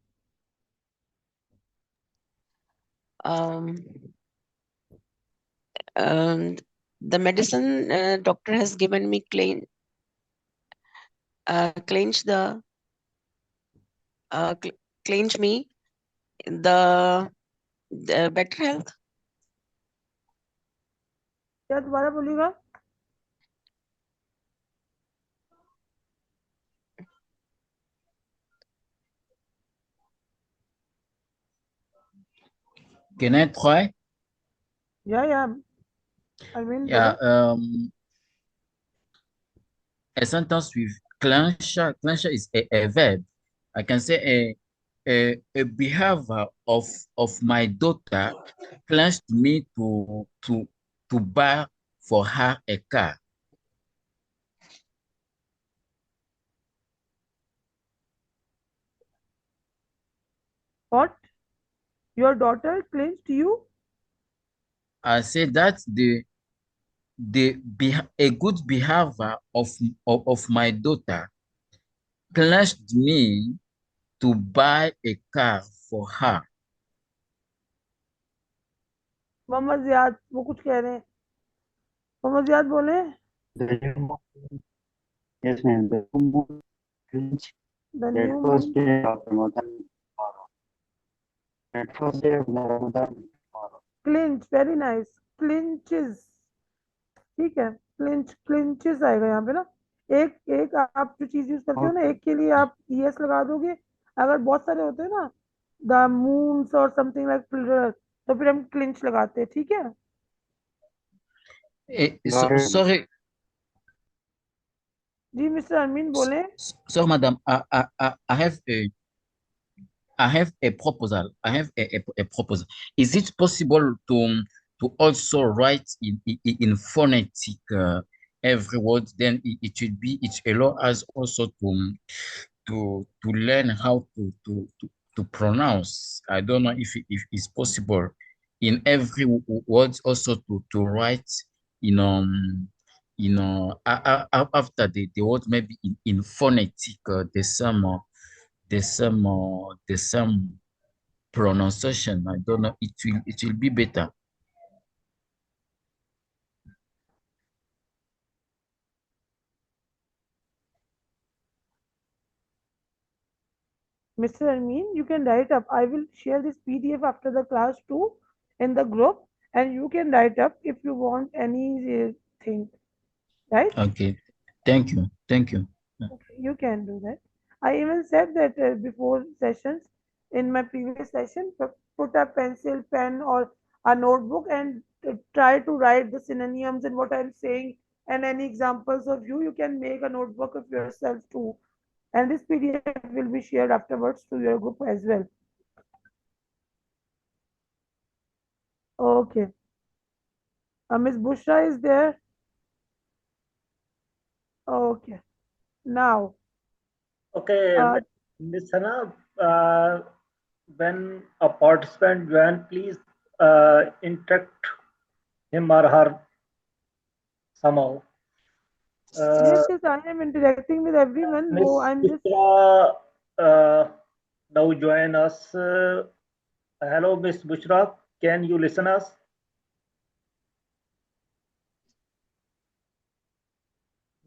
E: Um, the medicine doctor has given me clench me the better health.
A: क्या दोबारा बोलिएगा?
G: Can I try?
A: Yeah. I mean,
G: Yeah. A sentence with clencher. Clencher is a verb. I can say a behavior of my daughter clenched me to buy for her a car.
A: what? Your daughter clinched you?
G: I say that a good behavior of my daughter clenched me to buy a car for her.
A: Mohammad Ziyad वो कुछ कह रहे हैं. मोहम्मद जियाद बोले.
D: The new moon, yes, ma'am. The new moon clinch
A: the
D: that
A: new
D: first
A: moon.
D: day of Ramadan tomorrow. That first day of the Ramadan tomorrow.
A: Clinch, very nice. Clinches. ठीक है, clinch क्लिंचेस आएगा यहाँ पे ना. एक एक आप जो चीज यूज करते हो ना, एक के लिए आप ES लगा दोगे। अगर बहुत सारे होते हैं ना, द मून्स और समथिंग लाइक पिलर, तो फिर हम क्लिंच लगाते हैं, ठीक है।
D: Got it.
G: Sorry,
A: जी मिस्टर अरमीन बोले।
G: sorry, madam. I have a proposal. I have a proposal. Is it possible to also write in phonetic every word? Then it allow us also to learn how to pronounce. I don't know if it's possible in every word also to write in after the word maybe in phonetic the some pronunciation. I don't know. It will be better.
A: Mr. Armin, you can write up. I will share this PDF after the class too in the group, and you can write up if you want anything, right?
G: Okay. Thank you. Thank you.
A: Okay, you can do that. I even said that before sessions in my previous session, put a pencil, pen, or a notebook and try to write the synonyms and what I'm saying and any examples of you. You can make a notebook of yourself too. And this PDF will be shared afterwards to your group as well. Okay. Miss Bushra is there. Okay. Now,
B: Okay, Ms. Hannah, when a participant join, please interact him or her somehow.
A: yes, yes, I am interacting with everyone.
B: Miss
A: I'm just
B: Bushra now join us. Hello, Miss Bushra. Can you listen us?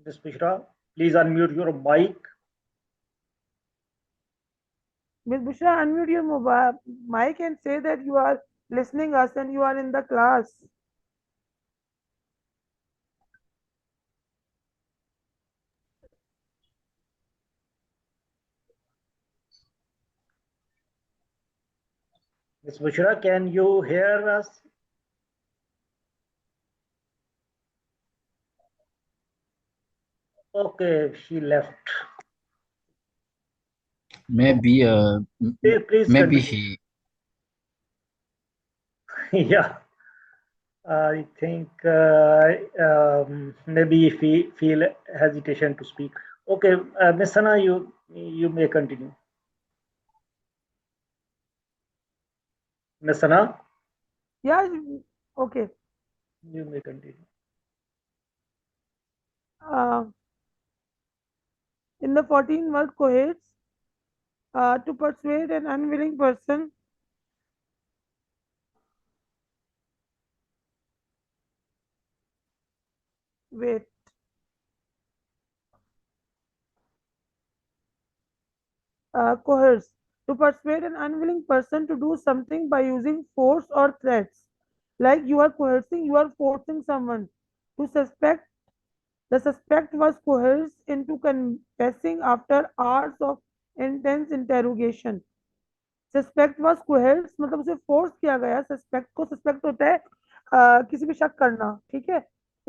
B: Miss Bushra, please unmute your mic.
A: Miss Bushra, unmute your mobile mic and say that you are listening us and you are in the class.
B: Miss Bushra, can you hear us? Okay, she left.
G: Maybe
B: Please
G: maybe
B: continue.
G: he
B: Yeah, I think maybe if we feel hesitation to speak. Okay, Miss Hannah, you may continue. Miss Hannah,
A: Yeah, okay.
B: you may continue.
A: Uh, in the 14 word cohorts, to persuade an unwilling person wait. Coerce. To persuade an unwilling person to do something by using force or threats. Like you are coercing, you are forcing someone to suspect. The suspect was coerced into confessing after hours of intense interrogation. Suspect was coerced मतलब उसे force किया गया। Suspect को suspect होता है किसी पे शक करना, ठीक है।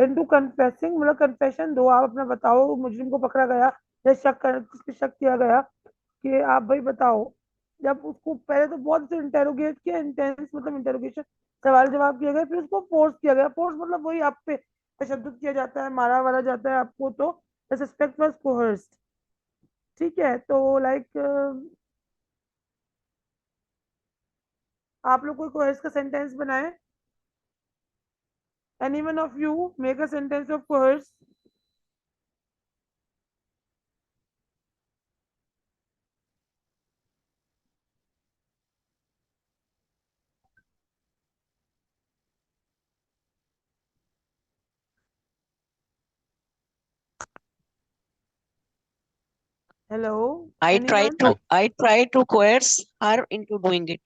A: इनटू कन्फेसिंग मतलब कन्फेशन दो, आप अपना बताओ, मुजरिम को पकड़ा गया या किस पे शक किया गया कि आप भाई बताओ। जब उसको पहले तो बहुत से इंटेरोगेट किया, इंटेंस मतलब इंटेरोगेशन, सवाल जवाब किया गया, फिर उसको फोर्स किया गया। फोर्स मतलब वही आप पे तशद्दुद किया जाता है, मारा वारा जाता है आपको, तो सस्पेक्ट वाज coerced, ठीक है। तो लाइक आप लोग कोई कोर्स का सेंटेंस बनाए। Any one of you make a sentence of course. Hello,
E: I
A: anyone?
E: tried to coerce her into doing it.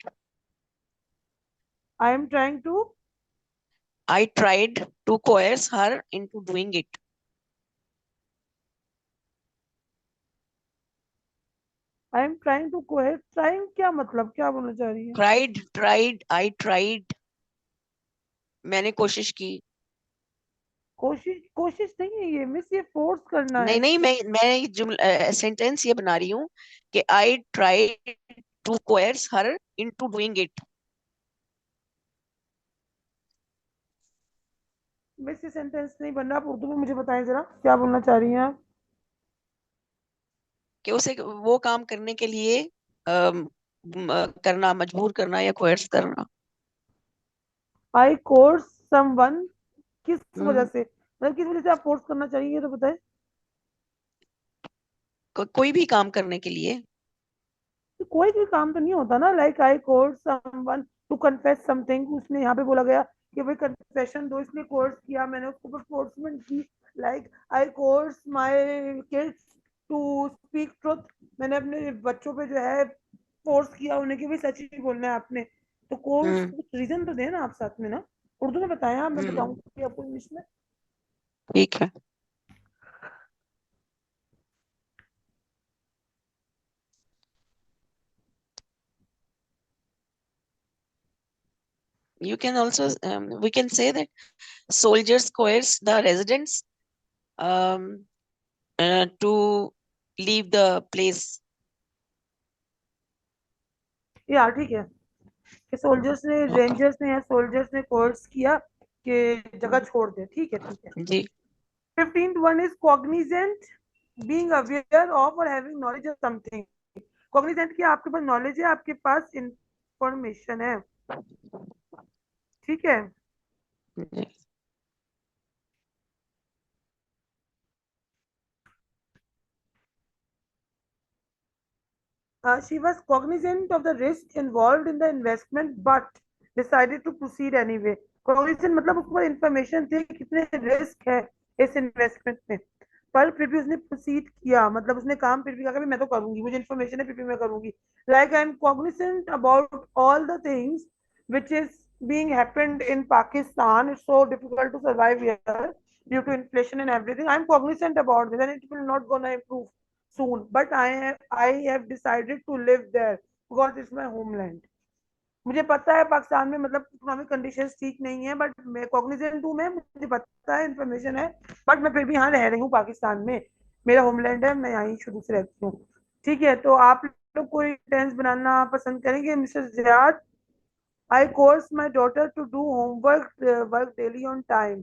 A: I am trying to
E: I tried to coerce her into doing it.
A: I am trying to कोहेट, trying क्या मतलब, क्या बोलना चाह रही है?
E: I tried. मैंने कोशिश की।
A: कोशिश, कोशिश नहीं है ये मिस, ये फोर्स करना है।
E: नहीं, मैं सेंटेंस ये बना रही हूँ कि I tried to coerce her into doing it.
A: Miss ये सेंटेंस नहीं बन रहा, आप उर्दू में मुझे बताएं जरा क्या बोलना चाह रही हैं आप?
E: कि उसे वो काम करने के लिए करना, मजबूर करना या कोर्स करना।
A: आई कोर्स समवन, किस वजह
E: हम्म,
A: से, मतलब किस वजह से आप फोर्स करना चाहिए तो बताएं।
E: कोई भी काम करने के लिए।
A: तो कोई भी काम तो नहीं होता ना, like I coerce someone to confess something, उसने यहाँ पे बोला गया कि भाई कन्फेशन दो, इसलिए कोर्स किया मैंने उसको, ऊपर फोर्समेंट की। Like I coerce my kids to speak truth, मैंने अपने बच्चों पे जो है फोर्स किया उन्हें कि भाई सच ही बोलना है आपने। तो कोर्स,
E: हम्म
A: कुछ रीजन तो देना आप साथ में ना, उर्दू में बताएं आप, मैं
E: हम्म
A: बताऊंगी आपको इंग्लिश में।
E: ठीक है। You can also we can say that soldiers coerce the residents um, to leave the place.
A: यार ठीक है, कि सोल्जर्स ने,
E: Okay.
A: रेंजर्स ने या सोल्जर्स ने कोर्स किया कि जगह छोड़ दे, ठीक है ठीक है।
E: जी।
A: 15th one is cognizant, being aware of or having knowledge of something। cognizant की आपके पास नॉलेज है, आपके पास इंफॉर्मेशन है, ठीक है।
E: जी।
A: She was cognizant of the risk involved in the investment but decided to proceed anyway। cognizant मतलब उसको information थी कितने रिस्क है इस इन्वेस्टमेंट में, पर फिर भी उसने प्रोसीड किया, मतलब उसने काम फिर भी कहा कि मैं तो करूंगी, मुझे इन्फॉर्मेशन है फिर भी मैं करूंगी। Like I am cognisant about all the things which is being happened in Pakistan, it's so difficult to survive here due to inflation and everything. I'm cognizant about this and it will not gonna improve soon, but I have decided to live there because it's my homeland। मुझे पता है पाकिस्तान में मतलब economic conditions ठीक नहीं है, but मैं cognizant हूँ, मैं, मुझे पता है, इन्फॉर्मेशन है, बट मैं फिर भी यहाँ रह रही हूँ पाकिस्तान में, मेरा होमलैंड है, मैं यहाँ शुरू से रहती हूँ। ठीक है, तो आप लोग कोई टेंस बनाना पसंद करेंगे? Mister Ziad, I coerce my daughter to do homework work daily on time.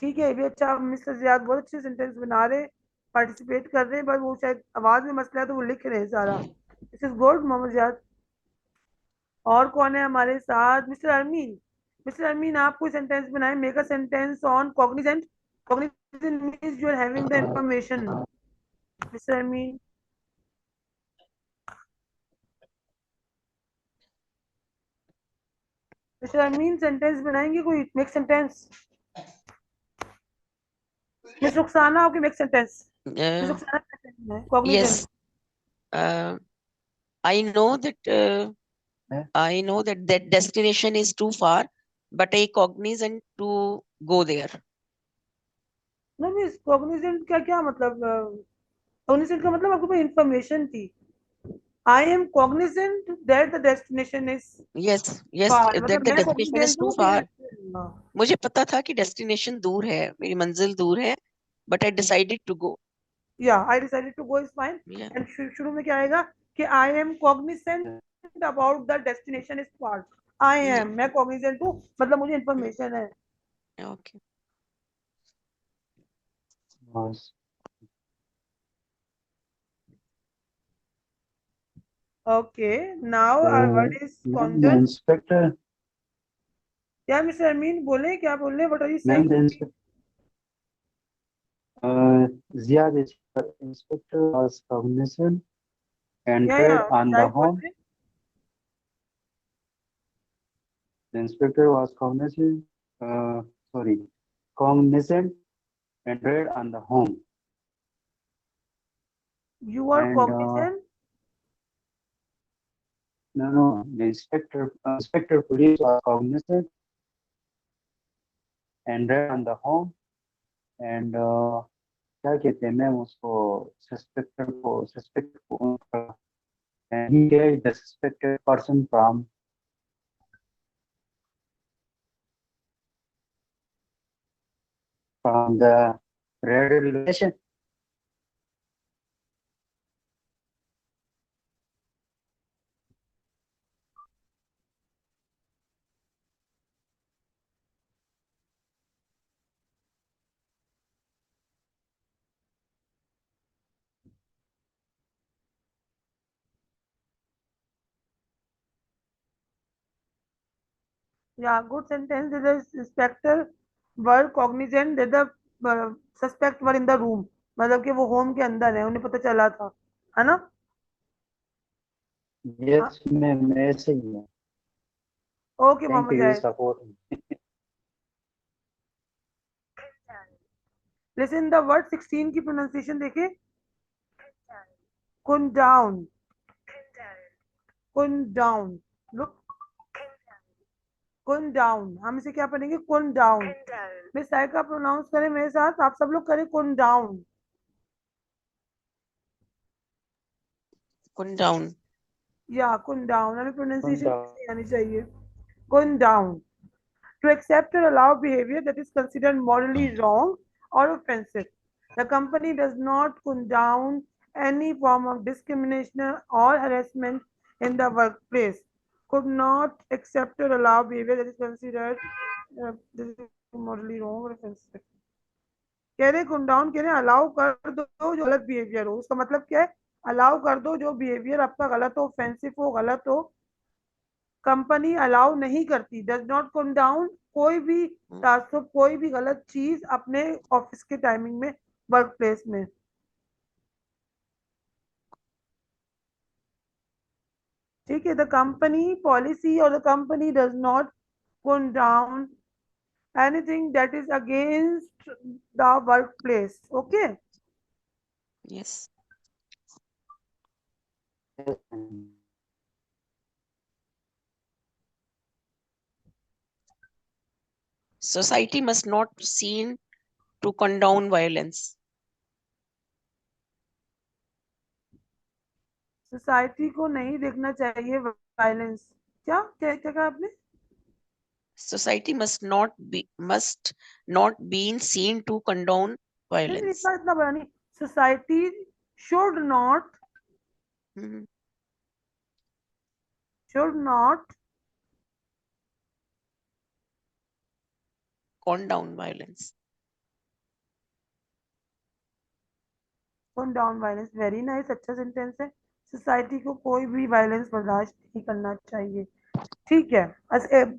A: ठीक है, ये भी अच्छा, मिस्टर जियाद बहुत अच्छे सेंटेंस बना रहे, पार्टिसिपेट कर रहे हैं, बट वो शायद आवाज में मसला है तो वो लिख रहे हैं सारा। This is good Mohammad Ziad. और कौन है हमारे साथ? मिस्टर अरमीन। मिस्टर अरमीन, आप कोई सेंटेंस बनाए, make a sentence on cognizant. Cognizant means you are having the information. Mister Armeen, mister Armeen sentence बनाएंगे कोई, मेक सेंटेंस। मिस रुखसाना, आपकी make sentence. Miss Rukhsana, cognizant.
E: Yes. Uh, I know that I know that that destination is too far, but I cognizant to go there.
A: No miss, cognizant का क्या मतलब? Cognizant का मतलब आपके पास information थी। आई am Cognizant that the destination is
E: Yes, yes,
A: far,
E: that
A: मतलब
E: the
A: मैं
E: destination is
A: Cognizant
E: too
A: हूँ
E: far. मुझे पता था कि डेस्टिनेशन दूर है, मेरी मंजिल दूर है, but I decided to go.
A: या I decided to go is fine.
E: Yeah.
A: And शुरू में क्या आएगा कि I am cognizant about the destination is far. I
E: Yeah.
A: Am, मैं कॉग्निजेंट हूँ, मतलब मुझे इंफॉर्मेशन है।
E: Okay.
D: was
A: okay, now our word is
D: ma'am, the
A: कॉन्जन।
D: inspector,
A: क्या मिस्टर अमीन बोले, क्या बोल रहे हैं, what are you
D: ma'am,
A: saying?
D: the inspector, Ziad is inspector was cognizant,
A: या
D: entered on the
A: राइट बोल
D: home.
A: रहे हैं।
D: The inspector was cognizant, entered on the home,
A: You are
D: and
A: cognizant.
D: no, the inspector police was cognizant, entered on the home, and क्या कहते हैं ma'am उसको, suspect को and he gave the suspected person from the radio location.
A: Yeah, good sentence. Did the inspector were cognizant that the suspect were in the room? मतलब कि वो home के अंदर है, उन्हें पता चला था, है ना?
D: Yes, ma'am, ऐसे ही है.
A: Okay
D: Thank
A: Mohammad
D: you,
A: Zahid.
D: support.
A: Listen the word 16 की pronunciation देखिए. Kun down. Kun down. Look. Kun down. हम इसे क्या पढ़ेंगे? Kun down. मैं साइका प्रोनाउंस करें मेरे साथ, आप सब लोग करें kun down.
E: Kun down.
A: Yeah, kun down. हमें pronunciation
D: down.
A: ऐसे आनी चाहिए. Kun down. To accept or allow behavior that is considered morally wrong or offensive. The company does not condone any form of discrimination or harassment in the workplace. Could not accept or allow behavior that is considered this is morally wrong or offensive. कह रहे condone कह रहे allow कर दो जो गलत behaviour हो. उसका मतलब क्या है? अलाउ कर दो जो बिहेवियर आपका गलत हो, ऑफेंसिव हो, गलत हो. कंपनी अलाउ नहीं करती, डज नॉट कंडाउन कोई भी तासुब, कोई भी गलत चीज अपने ऑफिस के टाइमिंग में, वर्क प्लेस में. ठीक है. द कंपनी पॉलिसी और the company does not condone anything that is against the work place. Okay.
E: Yes.
D: Yes, ma'am.
E: Society must not seen to condone violence.
A: Society को नहीं देखना चाहिए वायलेंस. क्या क्या क्या कहा आपने?
E: Society must not been seen to condone
A: नहीं,
E: violence.
A: इतना बड़ा नहीं. Society should not
E: Mhm.
A: should not
E: Condone violence.
A: condone violence. Very nice. अच्छा सेंटेंस है. सोसाइटी को कोई भी वायलेंस बर्दाश्त नहीं करना चाहिए. ठीक है.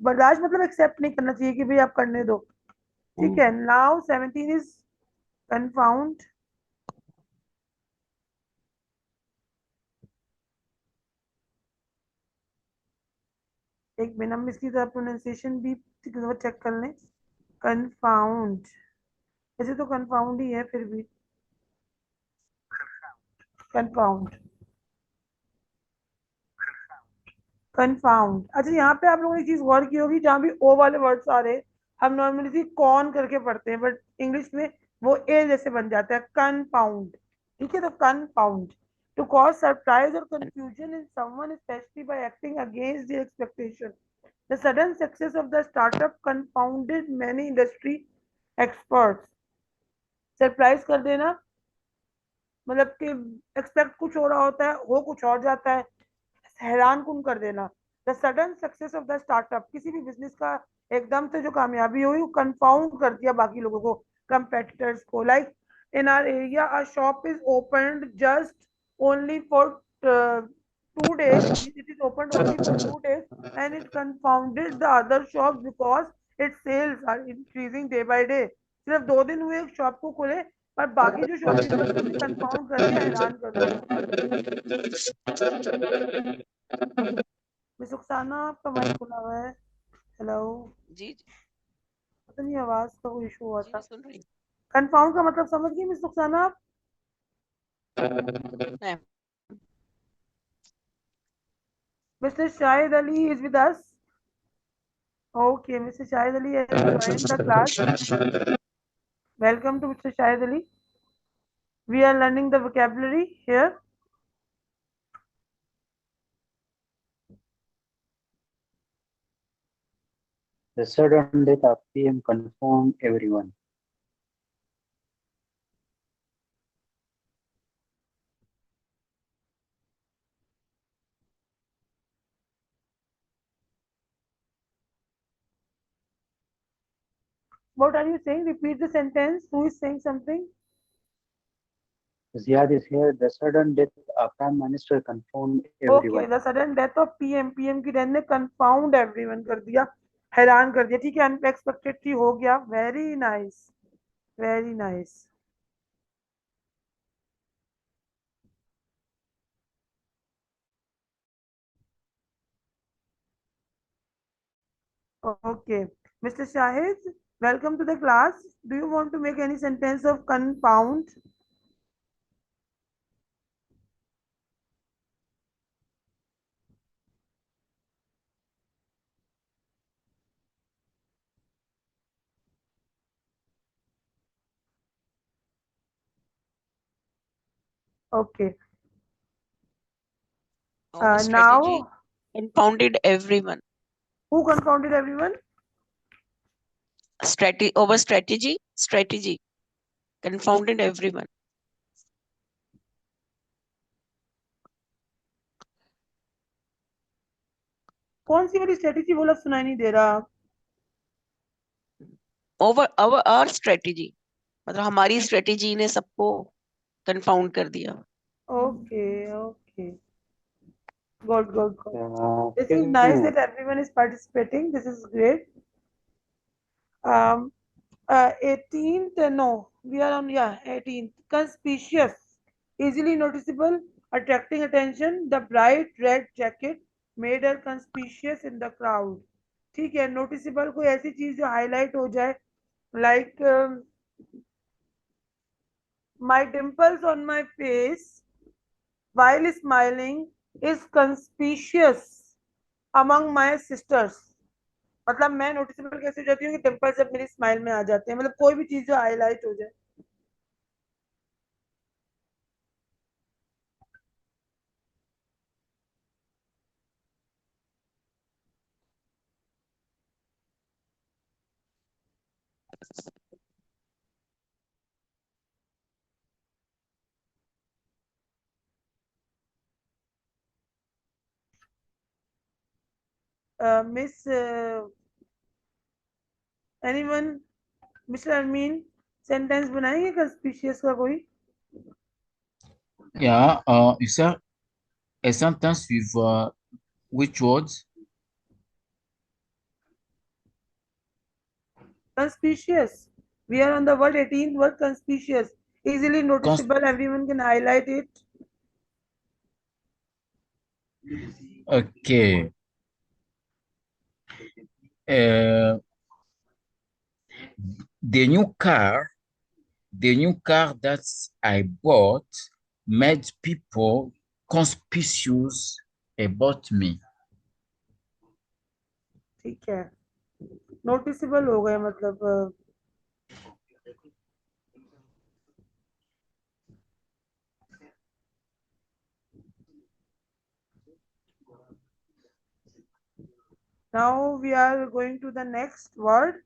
A: बर्दाश्त मतलब एक्सेप्ट नहीं करना चाहिए कि भाई आप करने दो. ठीक है. Now 17 is confound. एक मिनट हम इसकी तरह प्रोनाउंसिएशन भी चेक कर लें. confound. ऐसे तो confound ही है, फिर भी confound. confound. अच्छा, यहाँ पे आप लोगों ने एक चीज गौर की होगी, जहाँ भी ओ वाले वर्ड्स आ रहे हैं हम नॉर्मली कॉन करके पढ़ते हैं, बट इंग्लिश में वो ए जैसे बन जाता है, कंपाउंड. ठीक है. तो compound. To cause surprise or confusion in someone, especially by acting against their expectation. The sudden success of the startup confounded many industry experts. Surprise कर देना मतलब कि एक्सपेक्ट कुछ हो रहा होता है, हो कुछ और जाता है. हैरान कुन कर देना. The sudden success of the startup, किसी भी बिजनेस का एकदम से जो कामयाबी हुई वो कंपाउंड कर दिया बाकी लोगों को, कंपेटिटर्स को. Like in our area a shop is opened just only for 2 days. It is opened only for 2 days and it confounded the other shops because its sales are increasing day by day. सिर्फ 2 दिन हुए एक shop को खुले, पर बाकी जो shopkeepers को कंपाउंड कर दिया, हैरान कर दिया. मिस रुखसाना, आपका माइक खुला हुआ है. हेलो.
E: जी
A: पता नहीं आवाज का कोई इशू हुआ
E: जी
A: था.
E: मैं सुन रही
A: कंपाउंड का मतलब समझ गई मिस रुखसाना आप?
E: हूँ.
A: Mr. Shahid Ali is with us. Okay, Mr. Shahid Ali has joined the class. Welcome to Mr. Shahid Ali. We are learning the vocabulary here.
D: The sudden death of PM confound everyone.
A: What are you saying? Repeat the sentence. Who is saying something?
D: Ziad is here. The sudden death of Prime Minister confound
A: Okay,
D: everyone.
A: the sudden death of PM की death ने confound everyone कर दिया, हैरान कर दिया. ठीक है, unexpected थी, हो गया. Very nice, very nice. Okay, Mr. Shahid, welcome to the class. Do you want to make any sentence of confound? Okay.
E: Over strategy
A: Now,
E: confounded everyone.
A: who confounded everyone?
E: Over strategy confounded everyone.
A: कौन सी वाली strategy बोला, सुनाई नहीं दे रहा.
E: Over our strategy, मतलब हमारी strategy ने सबको कंफाउंड कर दिया.
A: Okay, okay. Good, good, good. This is
D: Okay.
A: nice that everyone is participating. This is great. 18th, no, we are on, yeah, 18th. Conspicuous, easily noticeable, attracting attention. The bright red jacket made her conspicuous in the crowd. ठीक है, noticeable कोई ऐसी चीज जो highlight हो जाए, like my dimples on my face while smiling is conspicuous among my sisters. मतलब मैं नोटिसेबल कैसे हो जाती हूँ कि टेम्पल जब मेरी स्माइल में आ जाते हैं, मतलब कोई भी चीज जो हाईलाइट हो जाए. मिस एनीवन, मिस्टर अमीन, सेंटेंस बनाएंगे कंस्पिशियस का कोई?
G: Yeah, is there a sentence with which words?
A: Conspicuous. We are on the word 18th word, conspicuous. Easily noticeable, everyone can highlight it.
G: Okay. The new car that I bought made people conspicuous about me.
A: ठीक है, noticeable हो गए मतलब. Now we are going to the next word.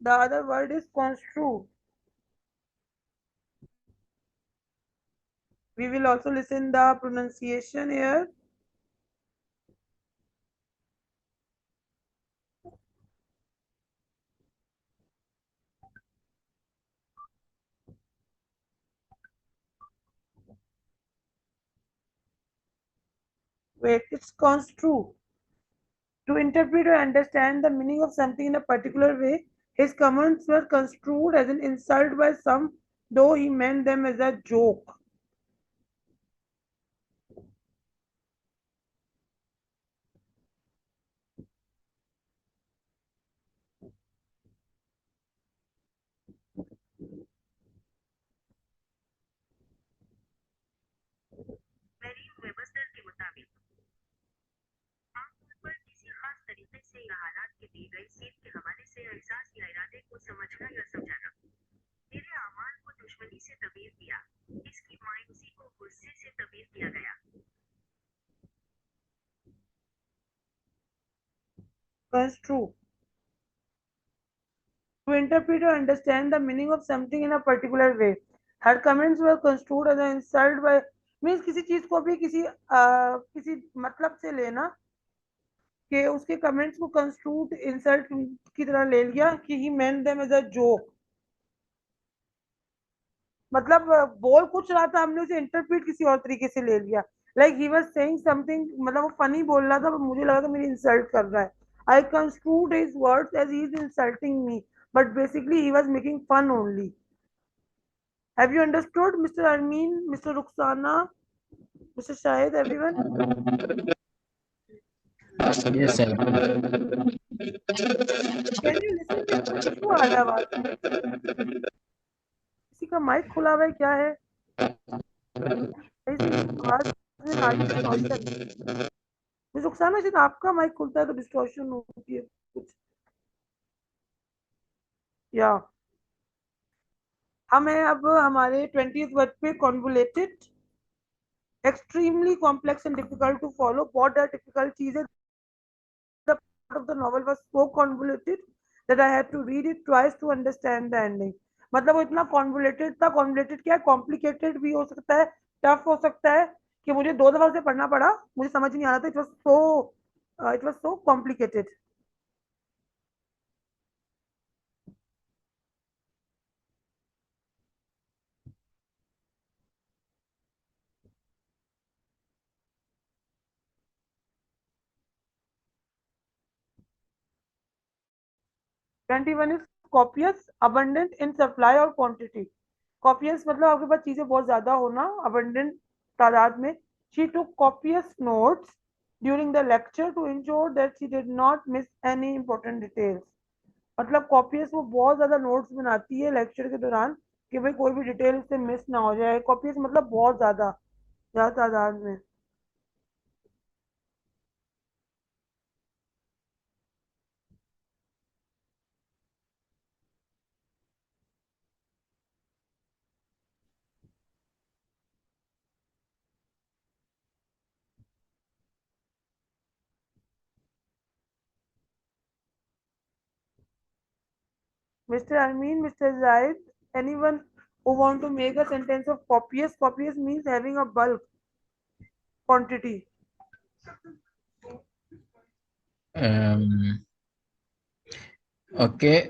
A: The other word is construe. We will also listen the pronunciation here. Wait, it's construe. To interpret or understand the meaning of something in a particular way, his comments were construed as an insult by some, though he meant them as a joke.
H: Webster के मुताबिक आमतौर पर किसी खास तरीके से या हालात की दी गई सीख के हवाले से एहसास या इरादे को समझना या समझाना मेरे अमाल को दुश्मनी से तबीर दिया। इसकी मायूसी को गुस्से से तबीर किया गया।
A: Construe. To interpret or understand the meaning of something in a particular way. Her comments were construed as an insult by means किसी चीज को भी किसी मतलब से लेना कि उसके कमेंट्स को कंस्ट्रूड इंसल्ट की तरह ले लिया कि ही मेंट देम एज अ जोक। मतलब बोल कुछ रहा था, हमने उसे इंटरप्रेट किसी और तरीके से ले लिया। Like he was saying something, मतलब वो फनी बोल रहा था पर मुझे लगा था मेरी इंसल्ट कर रहा है। I construed his words as he is insulting me, but basically he was making fun only. Have you understood mister Armeen, mister Rukhsana, mister Shahid, everyone?
G: Yes, I do.
A: Can you listen? Issue आ रहा है आवाज में, किसी का माइक खुला हुआ है क्या है? ऐसी आवाज में आ रही डिस्टॉर्शन। रुखसाना शायद आपका माइक खुलता है तो डिस्टॉर्शन होती है कुछ। या हमें अब हमारे 20th वर्ड पे convoluted, extremely complex and difficult to follow. बहुत ज़्यादा difficult चीज़ है। The part of the novel was so convoluted that I had to read it twice to understand the ending. मतलब वो इतना convoluted था। convoluted क्या है? complicated भी हो सकता है, tough हो सकता है, कि मुझे 2 दफा उसे पढ़ना पड़ा, मुझे समझ नहीं आ रहा था। it was so complicated. Twenty-one is copious, abundant in supply और quantity. Copious मतलब आपके पास चीजें बहुत ज्यादा होना, abundant तादाद में। She took copious notes during the lecture to ensure that she did not miss any important details. मतलब copious वो बहुत ज्यादा notes बनाती है लेक्चर के दौरान कि भाई कोई भी डिटेल से मिस ना हो जाए। copious मतलब बहुत ज्यादा ज्यादा तादाद में। Mr. Amin, Mr. Zaid, anyone who want to make a sentence of copious? Copious means having a bulk quantity.
G: Um, okay.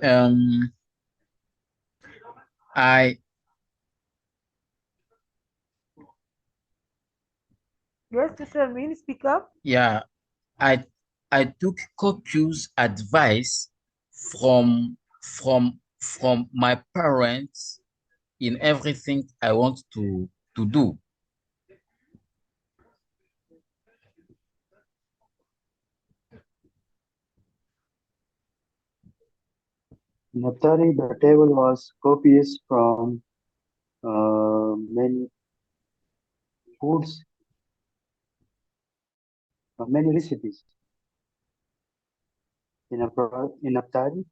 G: I
A: Yes, Mr. Amin, speak up.
G: yeah, I I took copious advice from my parents in everything I want to do.
D: Naftali, the table was copious from many foods, many recipes. In Naftali,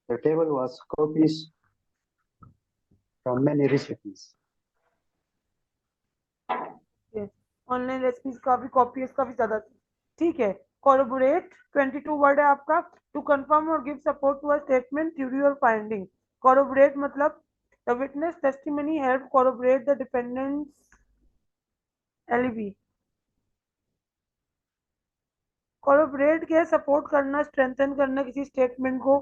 D: the table was copious from many recipes.
A: Yes, online recipes काफी copies काफी ज्यादा थी। ठीक है। Collaborate 22 word है आपका। To confirm और give support to a statement, theory और फाइंडिंग। कोलैबोरेट मतलब the witness testimony help collaborate the defendant's alibi. Collaborate क्या है? सपोर्ट करना, स्ट्रेंथन करना किसी स्टेटमेंट को,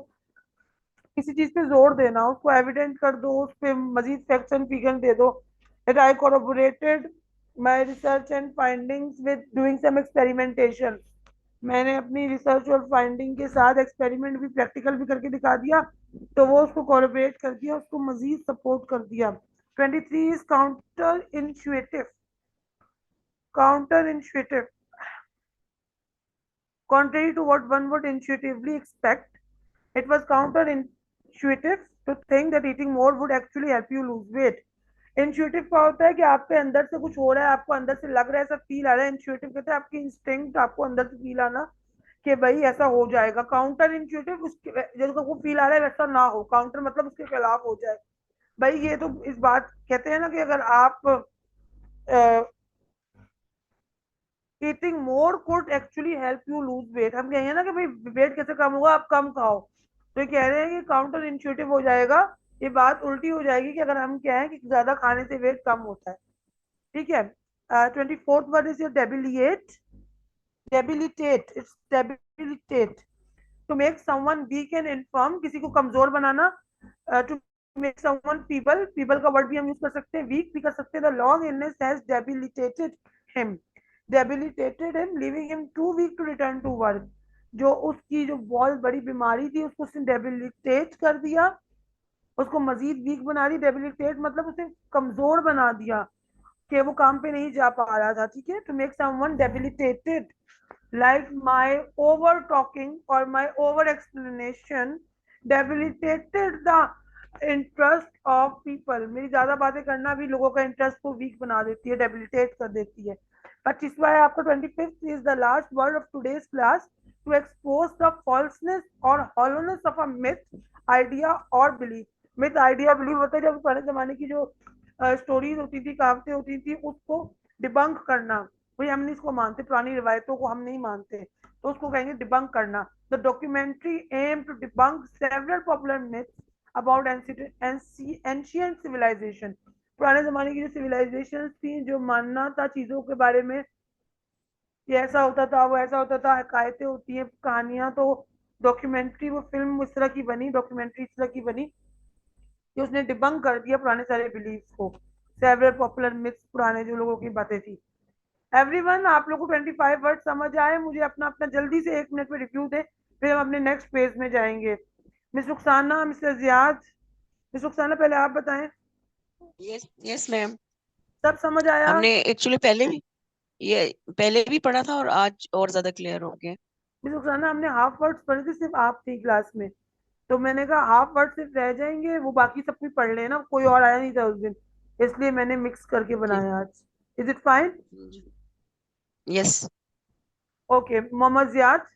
A: किसी चीज पे जोर देना, उसको एविडेंट कर दो, उस पे मजीद फैक्ट्स एंड फिगर दे दो। That I collaborated my research and findings with doing some experimentation. मैंने अपनी रिसर्च और फाइंडिंग के साथ एक्सपेरिमेंट भी, प्रैक्टिकल भी करके दिखा दिया, तो वो उसको कोलैबोरेट कर दिया, उसको मजीद सपोर्ट कर दिया। 23 is counter intuitive. Counter intuitive, contrary to what one would intuitively expect, it was counterintuitive to think that eating more would actually help you lose weight. Intuitive क्या होता है कि आपके अंदर से कुछ हो रहा है, आपको अंदर से लग रहा है, ऐसा फील आ रहा है। इंट्यूटिव कहते हैं आपकी इंस्टिंक्ट, आपको अंदर से फील आना कि भाई ऐसा हो जाएगा। काउंटर इंट्यूटिव उसके जैसा को फील आ रहा है वैसा ना हो, काउंटर मतलब उसके खिलाफ हो जाए। भाई ये तो इस बात कहते हैं ना कि अगर आप eating more could actually help you lose weight, हम कहेंगे ना कि भाई वेट कैसे कम होगा, आप कम खाओ, तो ये कह रहे हैं कि काउंटर इंट्यूटिव हो जाएगा, ये बात उल्टी हो जाएगी कि अगर हम क्या है कि ज्यादा खाने से वेट कम होता है। ठीक है। 24th word is your debilitate, debilitate, it's debilitate, to make someone weak and infirm, किसी को कमजोर बनाना, to make someone people, people का वर्ड भी हम यूज कर सकते हैं, वीक भी कर सकते हैं, the long illness has debilitated him, debilitated him leaving him too weak to return to work, जो उसकी जो बहुत बड़ी बीमारी थी उसको उसने डेबिलिटेट कर दिया, उसको मजीद वीक बना दी, डेबिलिटेट मतलब उसे कमजोर बना दिया कि वो काम पे नहीं जा पा रहा था। ठीक है, to make someone debilitated, like my over talking or my over explanation debilitated the interest of people, मेरी ज्यादा बातें करना भी लोगों का इंटरेस्ट को वीक बना देती है, डेबिलिटेट कर देती है। 25वां है आपका 25th is the last word of today's class, to expose the falseness और hollowness of a myth, idea और बिलीफ। मिथ, आइडिया, बिलीफ होता है जब पुराने जमाने की जो स्टोरीज होती थी, कहावतें होती थी, उसको डिबंक करना, भाई हम नहीं इसको मानते, पुरानी रिवायतों को हम नहीं मानते, तो उसको कहेंगे डिबंक करना। The documentary aim to debunk several popular myths about ancient civilisation, पुराने जमाने की जो सिविलाइजेशन थी, जो मानना था चीजों के बारे में, ये ऐसा होता था, वो ऐसा होता था, हकायतें होती हैं, कहानियां, तो डॉक्यूमेंट्री, वो फिल्म इस तरह की बनी, डॉक्यूमेंट्री इस तरह की बनी कि उसने डिबंक कर दिया पुराने सारे बिलीफ्स को, सेवरल पॉपुलर मिथ्स, पुराने जो लोगों की बातें थी। एवरीवन, आप लोगों को 25 वर्ड समझ आए? मुझे अपना अपना जल्दी से 1 मिनट में रिव्यू दे, फिर हम अपने नेक्स्ट पेज में जाएंगे। Miss Rukhsana, mister Ziyad, miss Rukhsana पहले आप बताएं,
E: यस यस मैम,
A: सब समझ आया?
E: हमने एक्चुअली पहले भी पढ़ा था और आज और ज्यादा क्लियर हो गया।
A: मिस रुखसाना, हमने हाफ वर्ड्स पढ़े थे, सिर्फ आप थी क्लास में, तो मैंने कहा हाफ वर्ड सिर्फ रह जाएंगे, वो बाकी सब भी पढ़ लेना, कोई और आया नहीं था उस दिन, इसलिए मैंने मिक्स करके बनाया आज। Is it fine?
E: Yes.
A: Okay, Mohammad Ziad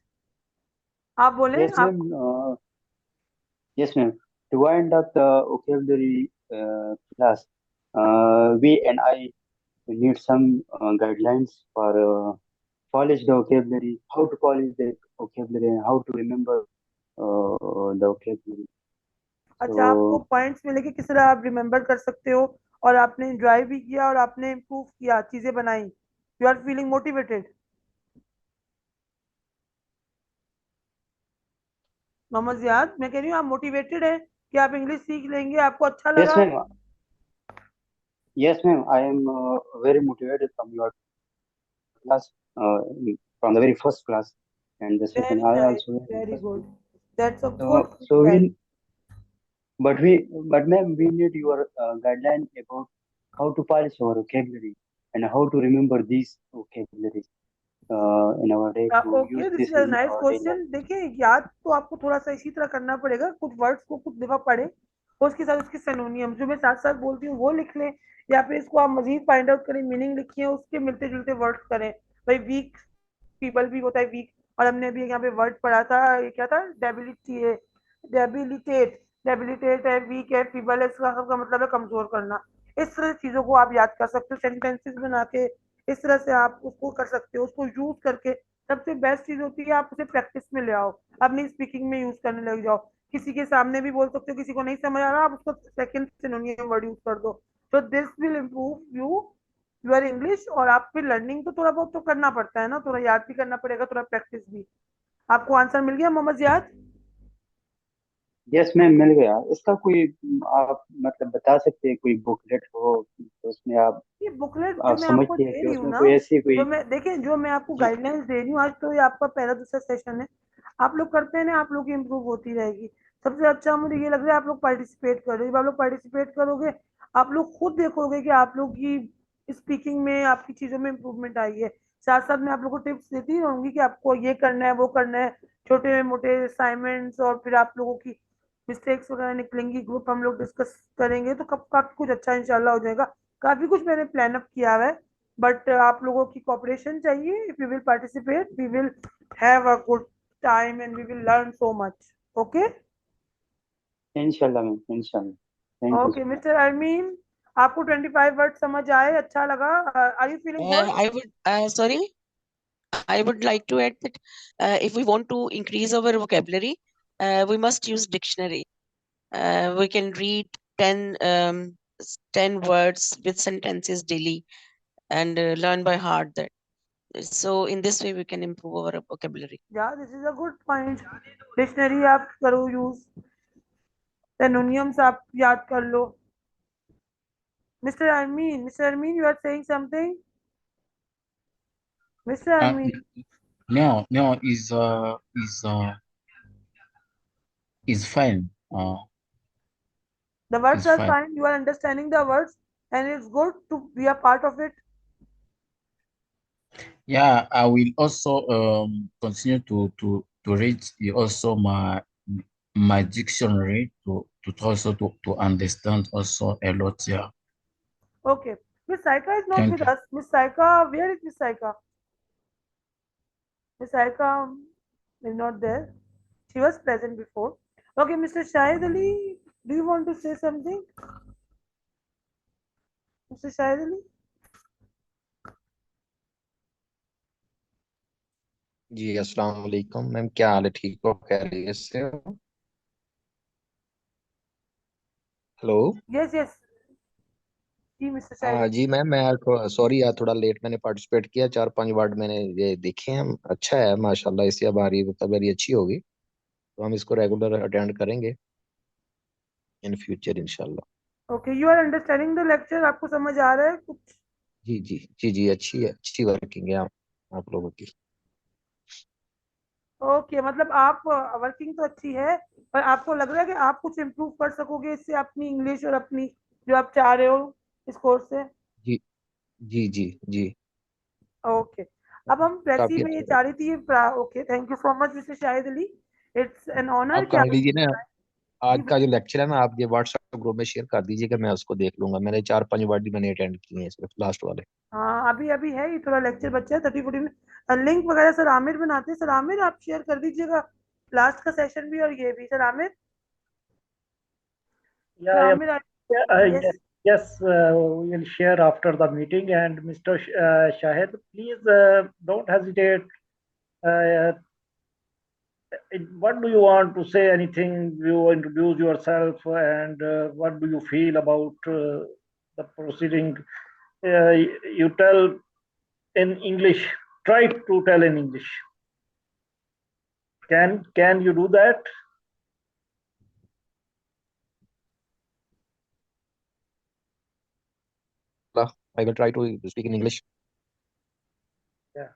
A: आप बोले
D: Yes,
A: आप।
D: ma'am. Yes, ma'am. To wind up the vocabulary class, we and I need some guidelines for polish the vocabulary, how to polish the vocabulary, and how to remember the vocabulary.
A: अच्छा, आपको
D: So,
A: points मिले कि किस तरह आप remember कर सकते हो, और आपने एंजॉय भी किया और आपने इम्प्रूव किया, चीजें बनाई, you are feeling motivated? Mohammad Ziad, मैं कह रही हूँ आप मोटिवेटेड है कि आप इंग्लिश सीख लेंगे, आपको अच्छा
D: yes,
A: लगा?
D: ma'am. Yes, ma'am. I am very motivated from your class, from the very first class, and the second
A: very
D: I
A: nice,
D: also very
A: very
D: first.
A: Good, that's a good
D: So
A: feedback.
D: but ma'am, we need your guideline about how to polish our vocabulary and how to remember these vocabularies in our day to use
A: okay, this
D: this
A: is a
D: in
A: nice
D: our daily life.
A: Question. देखिए, याद तो आपको थोड़ा सा इसी तरह करना पड़ेगा, कुछ वर्ड्स को कुछ दफा पढ़े, उसके साथ उसके सिनोनियम जो मैं साथ साथ बोलती हूँ वो लिख लें, या फिर इसको आप मजीद फाइंड आउट करें, मीनिंग लिखिए, उसके मिलते जुलते वर्ड्स करें। भाई वीक पीपल भी होता है वीक, और हमने अभी यहाँ पे वर्ड पढ़ा था, ये क्या था, डेबिलिटी है, डेबिलिटेट, डेबिलिटेट है, वीक है, फीबल है, इसका सबका मतलब है कमजोर करना। इस तरह की चीजों को आप याद कर सकते हो, सेंटेंसेस बना के इस तरह से आप उसको कर सकते हो, उसको यूज करके। सबसे बेस्ट चीज होती है आप उसे प्रैक्टिस में ले आओ, अपनी स्पीकिंग में यूज करने लग जाओ, किसी के सामने भी बोल सकते हो, किसी को नहीं समझ आ रहा, आप उसको सेकंड सिनोनियम वर्ड यूज कर दो, तो this will improve your English. और आप फिर लर्निंग तो थोड़ा बहुत तो करना पड़ता है ना, थोड़ा याद भी करना पड़ेगा, थोड़ा प्रैक्टिस भी। आपको आंसर मिल गया मोहम्मद जियाद?
D: यस मैम, मिल गया। इसका कोई आप मतलब बता सकते हैं, कोई बुकलेट हो तो उसमें
A: ये बुकलेट जो
D: आप
A: मैं आपको
D: समझते हैं
A: दे
D: कि
A: रही हूँ
D: उसमें
A: ना,
D: कोई ऐसी
A: जो
D: कोई।
A: मैं देखिए जो मैं आपको
D: जी
A: गाइडलाइंस दे रही हूँ, आज तो ये आपका पहला दूसरा सेशन है, आप लोग करते हैं ना, आप लोग की इम्प्रूव होती रहेगी। सबसे अच्छा मुझे ये लग रहा है आप लोग पार्टिसिपेट करो, जब आप लोग पार्टिसिपेट करोगे, आप लोग खुद देखोगे कि आप लोग की स्पीकिंग में, आपकी चीजों में इम्प्रूवमेंट आई है। साथ साथ मैं आप लोग को टिप्स देती रहूंगी कि आपको ये करना है, वो करना है, छोटे मोटे असाइनमेंट्स, और फिर आप लोगों की मिस्टेक्स वगैरह निकलेंगी, ग्रुप हम लोग डिस्कस करेंगे, तो कब काफी कुछ अच्छा इंशाल्लाह हो जाएगा। काफी कुछ मैंने प्लान अप किया हुआ है, बट आप लोगों की कोऑपरेशन चाहिए। If you will participate we will have a good time and we will learn so much. Okay,
D: इंशाल्लाह मैम, इंशाल्लाह। Thank you.
A: Okay, Mr. Armin, आपको 25 वर्ड समझ आए, अच्छा लगा? Are you feeling good?
E: I would, sorry, I would like to add that if we want to increase our vocabulary, we must use dictionary. We can read 10 words with sentences daily and learn by heart that. So in this way, we can improve our vocabulary.
A: Yeah, this is a good point. Dictionary आप करो use. Synonyms आप याद कर लो. Mr. Armin, you are saying something? Mr. Armin,
G: No, is fine.
A: the words
G: It's
A: are
G: fine.
A: fine. You are understanding the words, and it's good to be a part of it.
G: Yeah, I will also continue to read also my dictionary to also to understand also a lot. Yeah.
A: Okay. Miss Saika is not
G: Thank
A: with
G: you.
A: us. Miss Saika, where is Miss Saika? Miss Saika is not there. She was present before. Okay, Mr. Shahid Ali, do you want to say something? Mr. Shahid Ali?
I: जी अस्सलाम वालेकुम ma'am, क्या हाल है? ठीक हो? खैरियत से हो? Hello.
A: Yes, yes. जी, Mr. Shahid Ali.
I: जी ma'am, मैं सॉरी यार, थोड़ा लेट मैंने पार्टिसिपेट किया। 4-5 वर्ड मैंने ये देखे हैं, अच्छा है माशाल्लाह। इससे अब हमारी वोकैबुलरी अच्छी होगी, तो हम इसको रेगुलर अटेंड करेंगे इन फ्यूचर इंशाल्लाह।
A: Okay, you are understanding the lecture. आपको समझ आ रहा है कुछ?
I: जी जी जी जी, अच्छी है, अच्छी वर्किंग है आप लोगों की।
A: ओके, मतलब आप वर्किंग तो अच्छी है, पर आपको लग रहा है कि आप कुछ इम्प्रूव कर सकोगे इससे अपनी इंग्लिश और अपनी जो आप चाह रहे हो इस कोर्स से?
I: जी जी जी जी,
A: ओके, अब हम प्रेसी
I: काफी
A: में ये
I: अच्छा।
A: चाह रही थी। Okay, thank you so much mister Shahid Ali, it's an honour
I: आप
A: कि
I: कर
A: आप।
I: लीजिए ना, आज
A: जी
I: का जो लेक्चर है ना, आप ये व्हाट्सएप ग्रुप में शेयर कर दीजिएगा, मैं उसको देख लूंगा। मैंने 4-5 वर्ड ही मैंने अटेंड किए हैं, सिर्फ लास्ट वाले।
A: हाँ, अभी अभी है, ये थोड़ा लेक्चर बच्चा है 30-40 में। लिंक वगैरह सर आमिर बनाते हैं। सर आमिर, आप शेयर कर दीजिएगा लास्ट का सेशन भी और ये भी। Sir Aamir, sir
B: Yeah,
A: Aamir,
B: yeah,
A: yes.
B: yes, we will share after the meeting. And Mr. Shahid, please don't hesitate. Uh, what do you want to say? Anything? You introduce yourself, and what do you feel about the proceeding? You tell in English. Try to tell in English. Can you do that?
I: I will try to speak in English.
B: Yeah.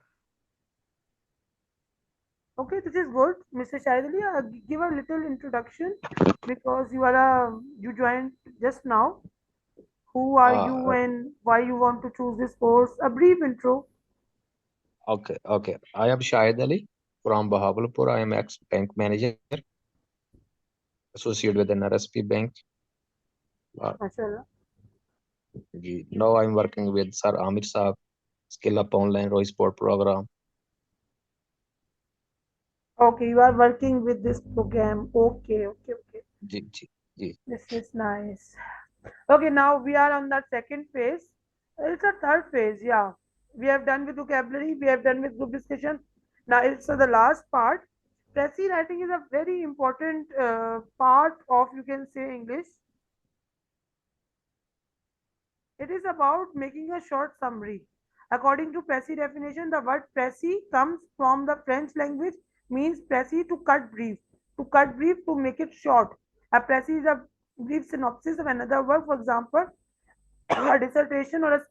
A: Okay, this is good. Mr. Shahid Ali, give a little introduction because you joined just now. Who are you and why you want to choose this course? A brief intro.
I: Okay. I am Shahid Ali from Bahawalpur. I am ex-bank manager, associated with NRSP Bank.
A: Mashallah.
I: Now I'm working with Sir Amir Saab, Skill Up Online Roy Sport program.
A: Okay, you are working with this program. Okay.
I: जी जी जी।
A: This is nice. Okay, now we are on that second phase. It's a third phase, yeah. We have done with vocabulary, we have done with group discussion. Now it's the last part. Pressy writing is a very important part of, you can say, English. It is about making a short summary. According to Pressy definition, the word pressy comes from the French language, means pressy to cut brief. To cut brief, to make it short. A pressy is a brief synopsis of another work. For example, a dissertation or a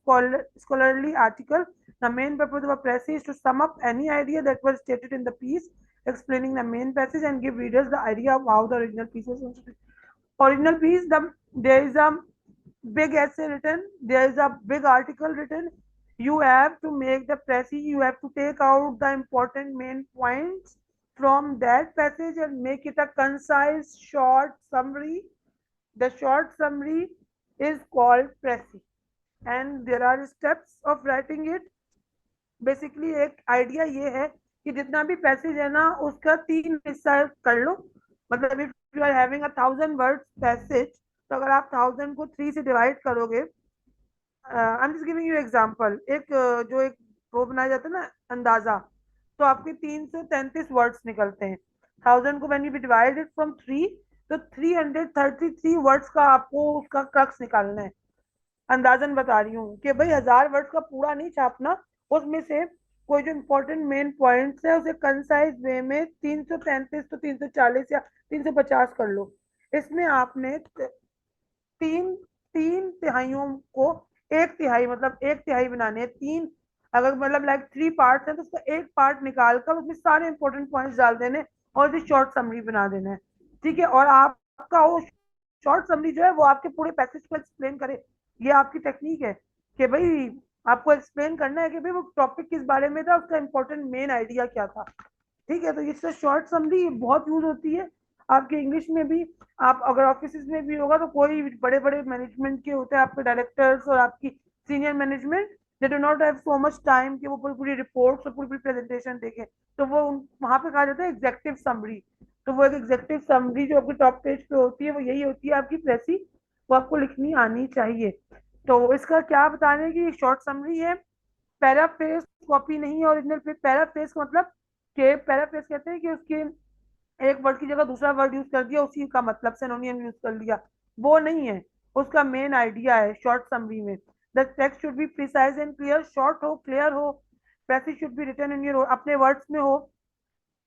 A: scholarly article. The main purpose of a pressy is to sum up any idea that was stated in the piece, explaining the main passage and give readers the idea of how the original piece was constructed. Original piece, there is a big essay written, there is a big article written. You have to make the pressy, you have to take out the important main points from that passage and make it a concise, short summary. The short summary is called pressy, and there are steps of writing it. Basically एक idea ये है कि जितना भी passage है ना, उसका 3 हिस्सा कर लो। मतलब if you are having 1000 words passage, तो तो अगर आप 1000 को 3 से डिवाइड करोगे, आई am just giving you example, जो एक वो बनाया जाता है ना अंदाजा, तो आपके 333 वर्ड्स निकलते हैं। 1000 को when you divide it from 3, तो 333 वर्ड्स का आपको उसका क्रक्स निकालना है। अंदाजन बता रही हूँ कि भाई 1000 वर्ड्स का पूरा नहीं छापना, उसमें से कोई जो इम्पोर्टेंट मेन पॉइंट्स है उसे कंसाइज वे में 333 तो 340 या 350 कर लो। इसमें आपने तीन तीन तिहाइयों को एक तिहाई, मतलब एक तिहाई बनाने हैं। तीन, अगर मतलब लाइक 3 पार्ट्स हैं तो उसका एक पार्ट निकाल कर उसमें सारे इंपॉर्टेंट पॉइंट्स डाल देने और शॉर्ट समरी बना देना है। ठीक है, और आपका वो शॉर्ट समरी जो है वो आपके पूरे पैसेज को एक्सप्लेन करे। ये आपकी टेक्निक है कि भाई आपको एक्सप्लेन करना है कि भाई वो टॉपिक किस बारे में था, उसका इंपॉर्टेंट मेन आइडिया क्या था। ठीक है, तो इससे शॉर्ट समरी बहुत यूज होती है आपके इंग्लिश में भी। आप अगर ऑफिस में भी होगा तो कोई बड़े बड़े मैनेजमेंट के होते हैं आपके डायरेक्टर्स और आपकी senior management, they do not have so much time कि वो पूरी पूरी रिपोर्ट्स और पूरी पूरी प्रेजेंटेशन देखें, तो वो वहां पे कहा जाता है एग्जेक्टिव समरी। तो वो एक एग्जेक्टिव समरी जो आपके टॉप पेज पे होती है वो यही होती है आपकी प्रेसी, वो आपको लिखनी आनी चाहिए। तो इसका क्या बताने की शॉर्ट समरी है, पैराफ्रेज कॉपी नहीं है ओरिजिनल पे। पैराफ्रेज का मतलब कि पैराफ्रेज कहते हैं कि उसके एक वर्ड की जगह दूसरा वर्ड यूज कर दिया, उसी का मतलब सिनोनियम यूज कर लिया, वो नहीं है। उसका मेन आइडिया है शॉर्ट समरी में। The text should be precise and clear, short हो, क्लियर हो, passage should be written in your अपने वर्ड्स में हो।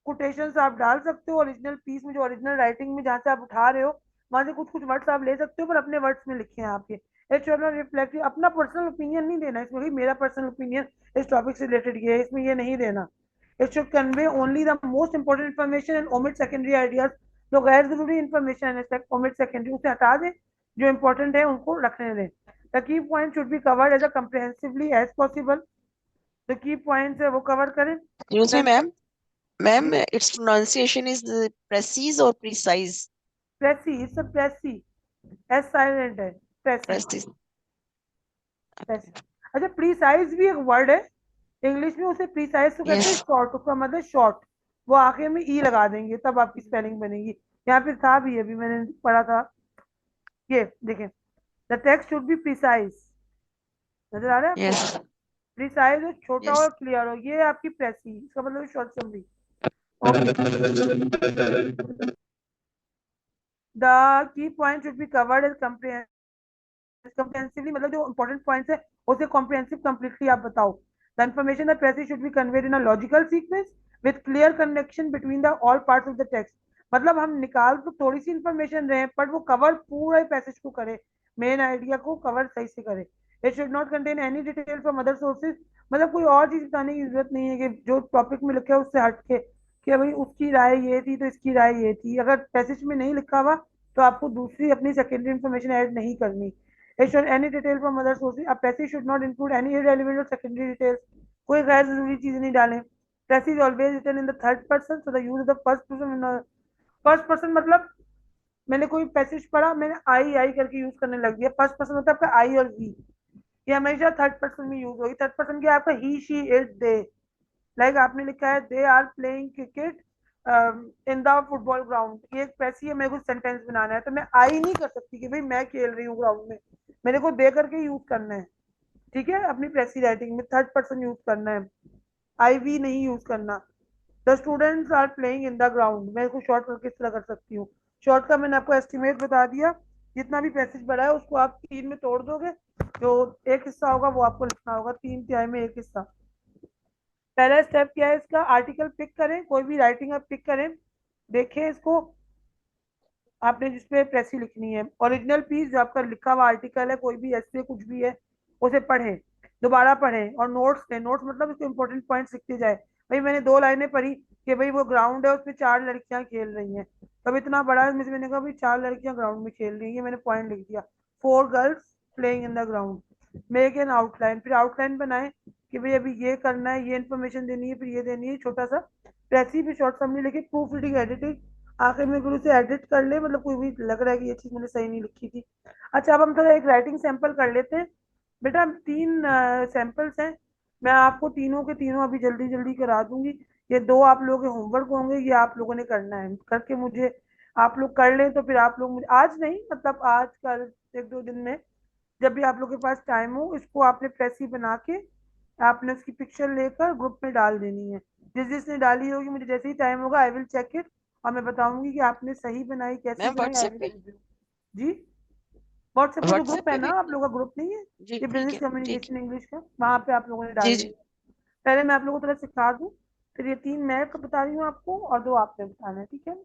A: कोटेशंस आप डाल सकते हो ओरिजिनल पीस में, जो ओरिजिनल राइटिंग में जहाँ से आप उठा रहे हो वहां से कुछ कुछ वर्ड्स आप ले सकते हो, पर अपने वर्ड्स में लिखे हैं आपके। इट शुड नॉट रिफ्लेक्ट, अपना पर्सनल ओपिनियन नहीं देना इसमें कि मेरा पर्सनल ओपिनियन इस टॉपिक से रिलेटेड ये है, इसमें ये नहीं देना। It should convey only the most important information and omit secondary ideas. जो गैर जरूरी इन्फॉर्मेशन है ओमिट सेकेंडरी, उसे हटा दें, जो इंपॉर्टेंट है उनको रखने दें। The key point should be covered as a comprehensively as possible. जो की पॉइंट्स है वो कवर करें।
E: Excuse me, ma'am. Ma'am, its pronunciation is precise or precise?
A: Precis, it's precis, S silent है, प्रेसी
E: Precise.
A: प्रेसी। अच्छा, precise भी एक word है English में, उसे प्रीसाइज तो कहते हैं
E: Yes.
A: शॉर्ट, उसका मतलब शॉर्ट। वो आखिर में ई लगा देंगे तब आपकी स्पेलिंग बनेगी। यहाँ पे था भी, अभी मैंने पढ़ा था, ये देखें, the text should be precise, नजर आ रहा है आपको?
E: Yes.
A: प्रिसाइज हो, छोटा
E: Yes.
A: और क्लियर हो, ये आपकी प्रेसी, इसका मतलब short summary. Okay, the key point should be covered as comprehensively, मतलब जो इंपॉर्टेंट पॉइंट्स है उसे कॉम्प्रिहेंसिव कंप्लीटली आप बताओ। The information the press should be conveyed in a logical sequence with clear connection between the all parts of the text. मतलब हम निकाल तो थोड़ी सी इंफॉर्मेशन रहे पर वो कवर पूरा पैसेज को करे, मेन आइडिया को कवर सही से करे। It should not contain any detail from other sources, मतलब कोई और चीज बताने की जरूरत नहीं है कि जो टॉपिक में लिखा है उससे हट के कि भाई उसकी राय ये थी तो इसकी राय ये थी। अगर पैसेज में नहीं लिखा हुआ तो आपको दूसरी अपनी सेकेंडरी इंफॉर्मेशन ऐड नहीं करनी। It should any detail from other sources. A passage should not include any irrelevant or secondary details. कोई गैर जरूरी चीज नहीं डालें। Passage is always written in the third person, so the use of the first person. First person मतलब मैंने कोई passage पढ़ा, मैंने आई आई करके यूज करने लग दिया। फर्स्ट पर्सन मतलब आपका आई और ही, ये हमेशा थर्ड पर्सन में यूज होगी। थर्ड पर्सन क्या है आपका, he she it they. Like आपने लिखा है they are playing cricket in the football ground, ये एक पैसी है, मेरे को सेंटेंस बनाना है, तो मैं आई नहीं कर सकती कि भाई मैं खेल रही हूँ ग्राउंड में, मेरे को दे करके यूज करना है। ठीक है, अपनी प्रेसी राइटिंग में थर्ड पर्सन यूज करना है, आई वी नहीं यूज करना। The students are playing in the ground, मैं इसको शॉर्ट करके इस तरह कर सकती हूँ। शॉर्ट का मैंने आपको एस्टिमेट बता दिया, जितना भी पैसेज बढ़ा है उसको आप 3 में तोड़ दोगे, जो एक हिस्सा होगा वो आपको लिखना होगा, 3 तिहाई में एक हिस्सा। पहला स्टेप क्या है इसका, आर्टिकल पिक करें, कोई भी राइटिंग आप पिक करें, देखें इसको, आपने जिसपे प्रेसी लिखनी है, ओरिजिनल पीस जो आपका लिखा हुआ आर्टिकल है, कोई भी ऐसे कुछ भी है उसे पढ़ें, दोबारा पढ़ें और नोट्स लें। नोट्स मतलब इसको इंपॉर्टेंट पॉइंट्स लिखते जाए। भाई मैंने 2 लाइनें पढ़ी कि भाई वो ग्राउंड है, उसमें 4 लड़कियां खेल रही हैं, तब इतना बड़ा है, मैंने कहा भाई 4 लड़कियां ग्राउंड में खेल रही हैं, ये मैंने पॉइंट लिख दिया। 4 girls playing in the ground, make an outline, फिर आउटलाइन बनाए कि भाई अभी ये करना है, ये इन्फॉर्मेशन देनी है, फिर ये देनी है, छोटा सा प्रेसी पे शॉर्ट समरी लिखे, प्रूफ रीडिंग एडिटिंग आखिर में फिर उसे एडिट कर ले, मतलब कोई भी लग रहा है कि ये चीज मैंने सही नहीं लिखी थी। अच्छा, अब हम थोड़ा एक राइटिंग सैंपल कर लेते हैं। बेटा 3 सैंपल्स हैं, मैं आपको तीनों के तीनों अभी जल्दी जल्दी करा दूंगी। ये 2 आप लोगों के होमवर्क होंगे, ये आप लोगों ने करना है, करके मुझे आप लोग कर लें तो फिर आप लोग मुझे आज नहीं, मतलब आज कल 1-2 दिन में जब भी आप लोग के पास टाइम हो, इसको आपने प्रेसी बना के आपने उसकी पिक्चर लेकर ग्रुप में डाल देनी है। जिसने डाली होगी, मुझे जैसे ही टाइम होगा आई विल चेक इट और मैं बताऊंगी कि आपने सही बनाई, कैसी
E: मैम
A: बनाई, आई
E: व्हाट्सएप
A: विल
E: पे,
A: रिव्यू। जी, व्हाट्सएप पर जो
E: व्हाट्सएप
A: ग्रुप है
E: पे
A: ना
E: भी।
A: आप लोगों का ग्रुप नहीं है,
E: जी
A: ये
E: ठीक
A: बिजनेस
E: है, ठीक है।
A: कम्युनिकेशन इंग्लिश का, वहां पे आप लोगों ने
E: जी
A: डाल दी।
E: जी।
A: पहले मैं आप लोगों को थोड़ा सिखा दूं, फिर ये 3 मैं बता रही हूँ आपको और 2 आपने बताना है, ठीक है।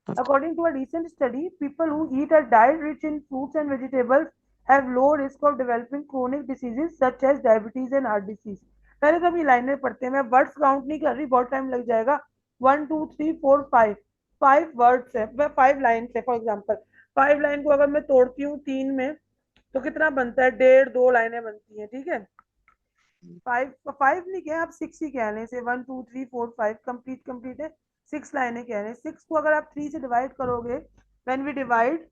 A: According to a recent study, people who eat a diet rich in fruits and vegetables have low risk of developing chronic diseases such as diabetes and heart disease. पहले तो हम ये लाइनें पढ़ते हैं, मैं वर्ड्स काउंट नहीं कर रही, बहुत टाइम लग जाएगा। 1 2 3 4 5, 5 वर्ड्स है, 5 लाइन है। फॉर एग्जाम्पल 5 लाइन को अगर मैं तोड़ती हूँ 3 में तो कितना बनता है, 1.5-2 लाइनें बनती हैं, ठीक है। 5 नहीं कहें आप, 6 ही कह लें, से 1 2 3 4 5 कंप्लीट है, 6 लाइनें कह रहे हैं। 6 को अगर आप 3 से डिवाइड करोगे, व्हेन वी डिवाइड,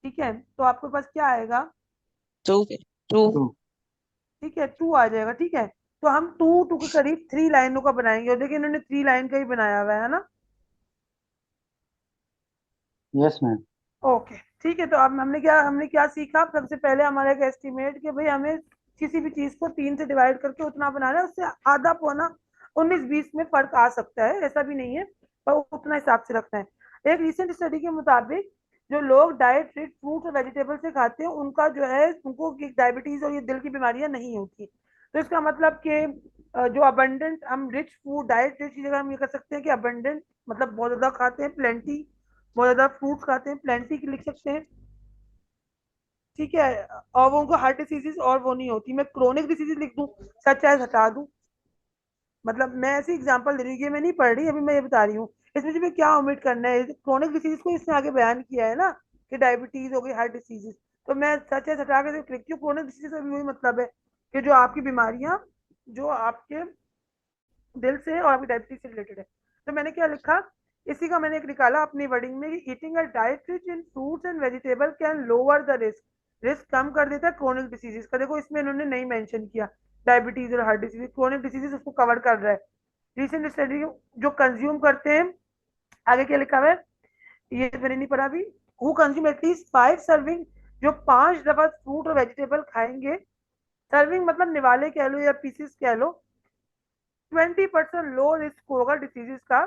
A: ठीक है, तो आपके पास क्या आएगा,
E: 2 2।
A: ठीक है, 2 आ जाएगा, ठीक है। तो हम 2 के करीब 3 लाइनों का बनाएंगे, और देखिए इन्होंने 3 लाइन का ही बनाया हुआ है ना।
D: Yes ma'am.
A: ओके, ठीक है। तो अब हमने क्या सीखा, सबसे पहले हमारा एक एस्टिमेट कि भाई हमें किसी भी चीज को 3 से डिवाइड करके उतना बनाना है, उससे आधा पौना 19-20 में फर्क आ सकता है, ऐसा भी नहीं है, पर उतना हिसाब से रखना है। एक रिसेंट स्टडी के मुताबिक जो लोग डाइट रिच फ्रूट और वेजिटेबल से खाते हैं, उनका जो है उनको डायबिटीज और ये दिल की बीमारियां नहीं होती। तो इसका मतलब कि जो अबंडेंट, हम रिच फूड, डाइट रिच की जगह हम ये कर सकते हैं कि अबंडेंट मतलब बहुत ज्यादा खाते हैं, प्लेंटी, बहुत ज्यादा फ्रूट्स खाते हैं, प्लेंटी की लिख सकते हैं, ठीक है। और वो उनको हार्ट डिसीजेस और वो नहीं होती। मैं क्रोनिक डिसीजेस लिख दूं, सच एज हटा दूं, मतलब मैं ऐसी एग्जांपल दे रही हूँ, ये मैं नहीं पढ़ रही, अभी मैं ये बता रही हूँ इसमें मुझे क्या ओमिट करना है। क्रोनिक डिसीज को इसने आगे बयान किया है ना कि डायबिटीज हो गई, हार्ट डिसीजेस, तो मैं सच एज हटा के लिखती हूँ। क्रोनिक डिसीज का भी वही मतलब है कि जो आपकी बीमारियां जो आपके दिल से और आपकी डायबिटीज से रिलेटेड है। तो मैंने क्या लिखा, इसी का मैंने एक निकाला अपनी वर्डिंग में कि eating a diet rich in fruits and vegetable can lower the risk, risk कम कर देता है क्रोनिक डिसीजेस का। देखो इसमें इन्होंने नहीं मेंशन किया डायबिटीज और हार्ट डिसीज, क्रोनिक डिसीजेस उसको कवर कर रहा है। रिसेंट स्टडी जो कंज्यूम करते हैं, आगे क्या लिखा हुआ है ये मैंने नहीं पढ़ा अभी, हु कंज्यूम एटलीस्ट 5 सर्विंग, जो 5 दफा फ्रूट और वेजिटेबल खाएंगे, सर्विंग मतलब निवाले कह लो या पीसेस कह लो, 20% लो रिस्क होगा डिसीजेस का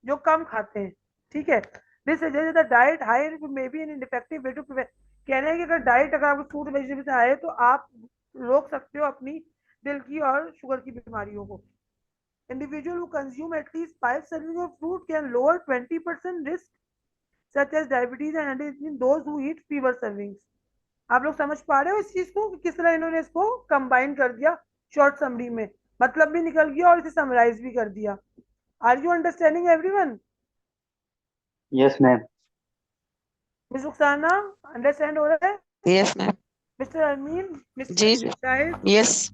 A: जो कम खाते हैं, ठीक है। This suggest the diet high may be an effective way to prevent, कह रहे हैं कि अगर डाइट अगर आपको फ्रूट वेजिटेबल से आए तो आप रोक सकते हो अपनी दिल की और शुगर की बीमारियों को। Individual who consume at least 5 serving of fruit can lower 20% risk such as diabetes and in those who eat fewer servings. आप लोग समझ पा रहे हो इस चीज को कि किस तरह इन्होंने इसको कंबाइन कर दिया शॉर्ट समरी में, मतलब भी निकल गया और इसे समराइज भी कर दिया। Are you understanding everyone?
D: Yes ma'am.
A: Miss Rukhsana understand हो रहा है?
E: Yes ma'am.
A: Mister Amin, mister
E: जी जी।
A: शाहिद?
E: यस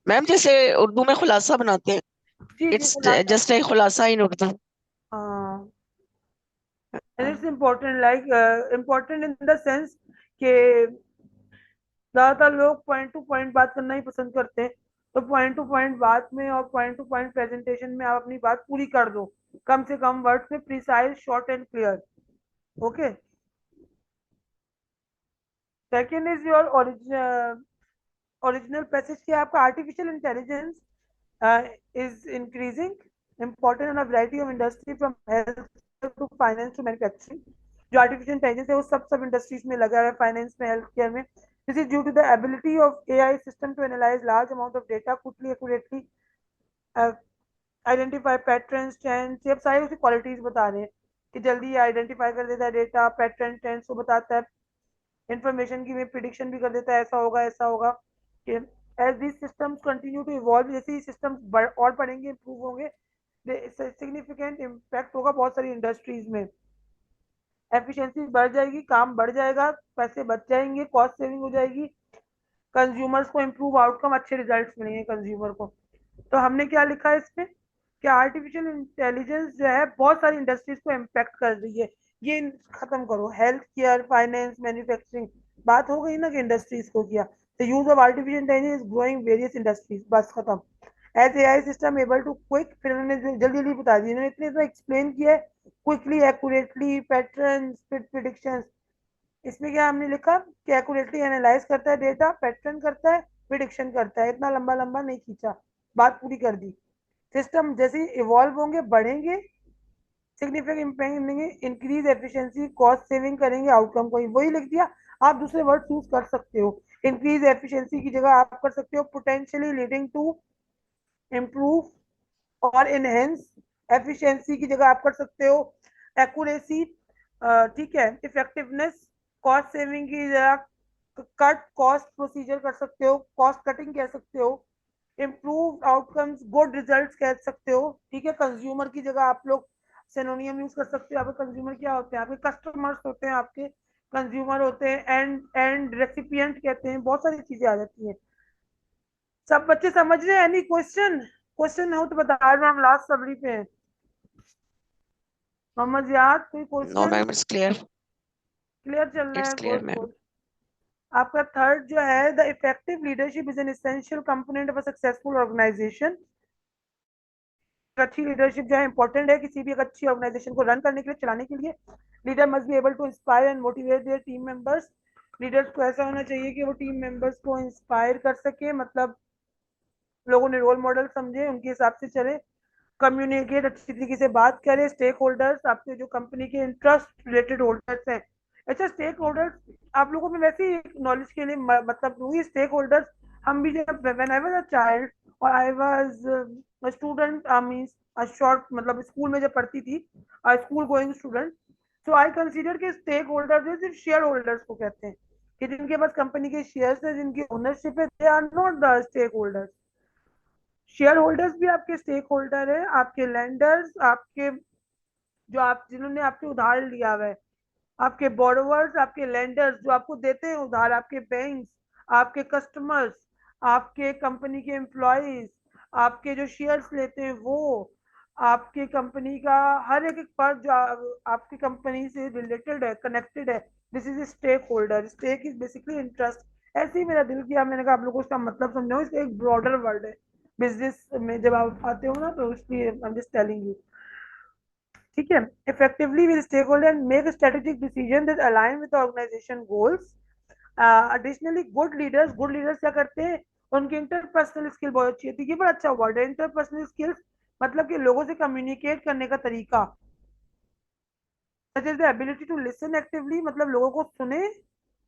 E: मैम, जैसे उर्दू में खुलासा बनाते हैं,
A: जी जी,
E: इट्स
A: खुलासा।
E: जस्ट ए खुलासा इन उर्दू।
A: हाँ, and it's important, like important in the sense कि ज्यादातर लोग पॉइंट टू पॉइंट बात करना ही पसंद करते हैं, तो पॉइंट टू पॉइंट बात में और पॉइंट टू पॉइंट प्रेजेंटेशन में आप अपनी बात पूरी कर दो, कम से कम वर्ड्स में, precise, short and clear. Okay, second is your original passage कि आपका artificial intelligence is increasing important in a variety of industry from health to finance to manufacturing। जो आर्टिफिशियल इंटेलिजेंस है वो सब इंडस्ट्रीज में लगा है, फाइनेंस में, हेल्थ केयर में। This is due to the ability of AI system to analyse large amount of data quickly, accurately, identify patterns, trends. ये अब सारी उसकी क्वालिटीज बता रहे हैं कि जल्दी आइडेंटिफाई कर देता है डेटा, पैटर्न, ट्रेंड्स को बताता है, इंफॉर्मेशन की प्रिडिक्शन भी कर देता है, ऐसा होगा ऐसा होगा। As this systems continue to evolve, जैसे ही सिस्टम्स और बढ़ेंगे, इंप्रूव होंगे, सिग्निफिकेंट इम्पैक्ट होगा बहुत सारी इंडस्ट्रीज में। एफिशिएंसी बढ़ जाएगी, काम बढ़ जाएगा, पैसे बच जाएंगे, कॉस्ट सेविंग हो जाएगी, कंज्यूमर्स को इम्प्रूव आउटकम, अच्छे रिजल्ट्स मिलेंगे कंज्यूमर को। तो हमने क्या लिखा है इसमें कि आर्टिफिशियल इंटेलिजेंस जो है बहुत सारी इंडस्ट्रीज को इम्पैक्ट कर रही है। ये खत्म करो, हेल्थ केयर, फाइनेंस, मैन्युफैक्चरिंग, बात हो गई ना कि इंडस्ट्रीज को किया। The use of artificial intelligence is growing various industries, बस खत्म। As AI system able to quick, फिर उन्होंने जल्दी जल्दी बता दिया, उन्होंने इतने एक्सप्लेन किया है, क्विकली, एक्यूरेटली, पैटर्न, प्रिडिक्शंस। इसमें क्या हमने लिखा कि एक्यूरेटली एनालाइज करता है डेटा, पैटर्न करता है, प्रिडिक्शन करता है। इतना लंबा लंबा नहीं खींचा, बात पूरी कर दी। सिस्टम जैसे इवॉल्व होंगे, बढ़ेंगे, सिग्निफिकेंट इम्पैक्ट देंगे, इंक्रीज एफिशिएंसी, कॉस्ट सेविंग करेंगे, आउटकम को वही लिख दिया। आप दूसरे वर्ड चूज कर सकते हो। इंक्रीज एफिशिएंसी की जगह आप कर सकते हो पोटेंशियली लीडिंग टू इम्प्रूव और एनहेंस। एफिशिएंसी की जगह आप कर सकते हो एक्यूरेसी, ठीक है, इफेक्टिवनेस, कॉस्ट सेविंग की जगह कट कॉस्ट प्रोसीजर कर सकते हो, कॉस्ट कटिंग कह सकते हो, इम्प्रूव आउटकम्स, गुड रिजल्ट्स कह सकते हो, ठीक है। कंज्यूमर की जगह आप लोग सिनोनियम यूज कर सकते हो। आपके कंज्यूमर क्या होते हैं? आपके कस्टमर्स होते हैं, आपके कंज्यूमर होते हैं, एंड रेसिपिएंट कहते हैं, बहुत सारी चीजें आ जाती हैं। सब बच्चे समझ रहे हैं? Any question? क्वेश्चन हो तो बता रहे, हम लास्ट सबरी पे हैं। मोहम्मद याद कोई
E: No,
A: question?
E: ma'am, it's clear.
A: Clear चल रहा
E: It's
A: है?
E: clear,
A: good
E: ma'am.
A: गुड। आपका थर्ड जो है, the effective leadership is an essential component of a successful organisation. अच्छी लीडरशिप जो है इंपॉर्टेंट है किसी भी एक अच्छी ऑर्गेनाइजेशन को रन करने के लिए, चलाने के लिए। Leader must be able to inspire and motivate their team members. Leaders को ऐसा होना चाहिए कि वो टीम मेंबर्स को इंस्पायर कर सके, मतलब लोगों ने रोल मॉडल समझे, उनके हिसाब से चले। कम्युनिकेट, अच्छी तरीके से बात करें। स्टेक होल्डर्स, आपके जो कंपनी के इंटरेस्ट रिलेटेड होल्डर्स हैं। अच्छा, स्टेक होल्डर्स आप लोगों में वैसे ही नॉलेज के लिए मतलब दूंगी। स्टेक होल्डर्स हम भी जब when I was a child और I was a student, means a short, मतलब स्कूल में जब पढ़ती थी, school going student, so I consider के स्टेक होल्डर्स जो सिर्फ शेयर होल्डर्स को कहते हैं, कि जिनके पास कंपनी के शेयर्स है, जिनकी ओनरशिप है, they are not the stakeholders. Shareholders भी आपके स्टेक होल्डर है, आपके लैंडर्स, आपके जो आप जिन्होंने आपके उधार लिया हुआ है, आपके बोरोवर्स, आपके लैंडर्स जो आपको देते हैं उधार, आपके बैंक्स, आपके कस्टमर्स, आपके कंपनी के एम्प्लॉयज, आपके जो शेयर्स लेते हैं वो, आपके कंपनी का हर एक पर्ट जो आपकी कंपनी से रिलेटेड है, कनेक्टेड है, this is stakeholder. Stake is basically interest. ऐसे ही मेरा दिल किया, मैंने कहा आप लोगों को इसका मतलब समझाऊं। इसका एक ब्रॉडर वर्ड है बिजनेस में, जब आप आते हो ना, तो इसलिए I am just telling you, ठीक है। Effectively with stakeholder and make strategic decision that align with organisation goals. Additionally good leaders क्या करते हैं? उनकी इंटरपर्सनल स्किल बहुत अच्छी होती है। ये बड़ा अच्छा वर्ड है, इंटरपर्सनल स्किल्स, मतलब कि लोगों से कम्युनिकेट करने का तरीका। Such is the ability to listen actively, मतलब लोगों को सुने